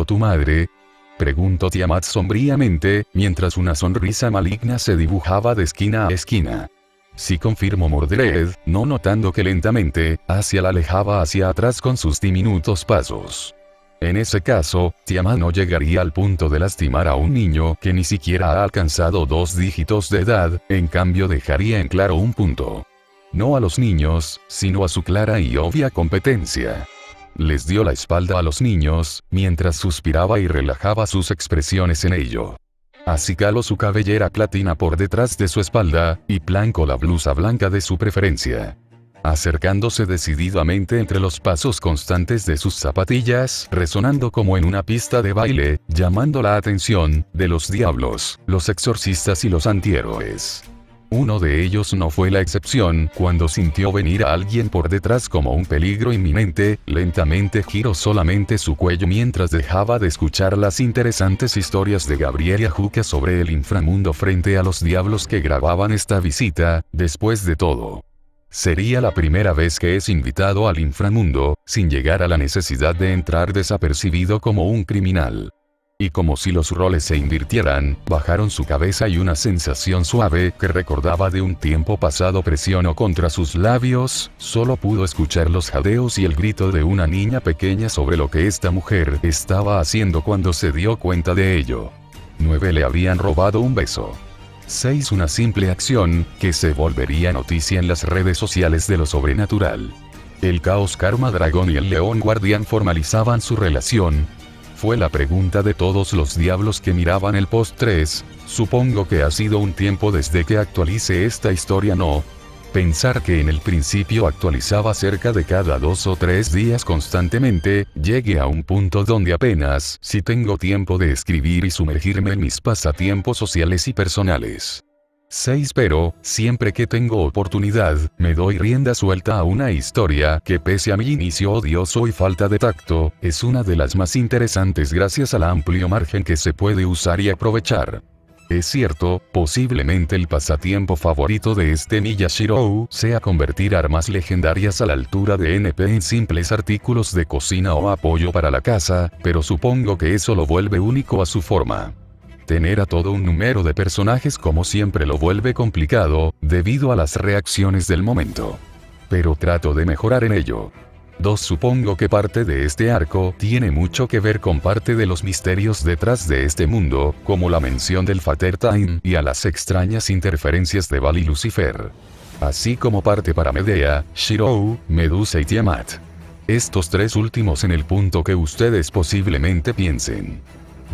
¿Tu madre? Preguntó Tiamat sombríamente, mientras una sonrisa maligna se dibujaba de esquina a esquina. Sí, confirmó Mordred, no notando que lentamente, la alejaba hacia atrás con sus diminutos pasos. En ese caso, Tiamat no llegaría al punto de lastimar a un niño que ni siquiera ha alcanzado 2 dígitos de edad, en cambio dejaría en claro un punto. No a los niños, sino a su clara y obvia competencia. Les dio la espalda a los niños, mientras suspiraba y relajaba sus expresiones en ello. Acicaló su cabellera platina por detrás de su espalda, y plancó la blusa blanca de su preferencia. Acercándose decididamente entre los pasos constantes de sus zapatillas, resonando como en una pista de baile, llamando la atención de los diablos, los exorcistas y los antihéroes. Uno de ellos no fue la excepción. Cuando sintió venir a alguien por detrás como un peligro inminente, lentamente giró solamente su cuello mientras dejaba de escuchar las interesantes historias de Gabriela Juca sobre el inframundo frente a los diablos que grababan esta visita. Después de todo, sería la primera vez que es invitado al inframundo, sin llegar a la necesidad de entrar desapercibido como un criminal. Y como si los roles se invirtieran, bajaron su cabeza y una sensación suave que recordaba de un tiempo pasado presionó contra sus labios. Solo pudo escuchar los jadeos y el grito de una niña pequeña sobre lo que esta mujer estaba haciendo cuando se dio cuenta de ello. 9. Le habían robado un beso. 6. Una simple acción que se volvería noticia en las redes sociales de lo sobrenatural. El caos Karma Dragón y el León Guardián formalizaban su relación. Fue la pregunta de todos los diablos que miraban el post 3, supongo que ha sido un tiempo desde que actualice esta historia, ¿no? Pensar que en el principio actualizaba cerca de cada 2 o 3 días constantemente, llegue a un punto donde apenas si tengo tiempo de escribir y sumergirme en mis pasatiempos sociales y personales. 6. Pero, siempre que tengo oportunidad, me doy rienda suelta a una historia que pese a mi inicio odioso y falta de tacto, es una de las más interesantes gracias al amplio margen que se puede usar y aprovechar. Es cierto, posiblemente el pasatiempo favorito de este Miyashiro sea convertir armas legendarias a la altura de NP en simples artículos de cocina o apoyo para la casa, pero supongo que eso lo vuelve único a su forma. Tener a todo un número de personajes como siempre lo vuelve complicado, debido a las reacciones del momento. Pero trato de mejorar en ello. 2. Supongo que parte de este arco tiene mucho que ver con parte de los misterios detrás de este mundo, como la mención del Father Time y a las extrañas interferencias de Baal y Lucifer. Así como parte para Medea, Shirou, Medusa y Tiamat. Estos 3 últimos en el punto que ustedes posiblemente piensen.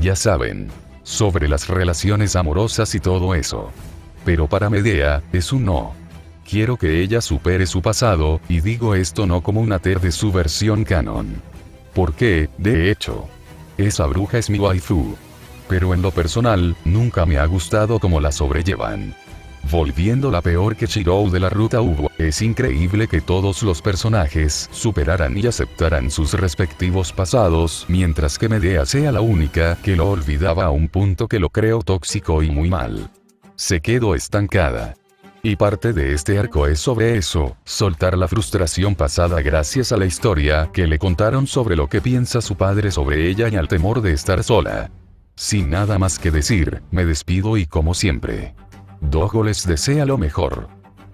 Ya saben. Sobre las relaciones amorosas y todo eso. Pero para Medea, es un no. Quiero que ella supere su pasado, y digo esto no como una ter de su versión canon. Porque, de hecho, esa bruja es mi waifu. Pero en lo personal, nunca me ha gustado cómo la sobrellevan. Volviéndola peor que Shirou de la ruta Ubo. Es increíble que todos los personajes superaran y aceptaran sus respectivos pasados, mientras que Medea sea la única que lo olvidaba a un punto que lo creo tóxico y muy mal. Se quedó estancada. Y parte de este arco es sobre eso, soltar la frustración pasada gracias a la historia que le contaron sobre lo que piensa su padre sobre ella y al temor de estar sola. Sin nada más que decir, me despido y como siempre, Dogo les desea lo mejor.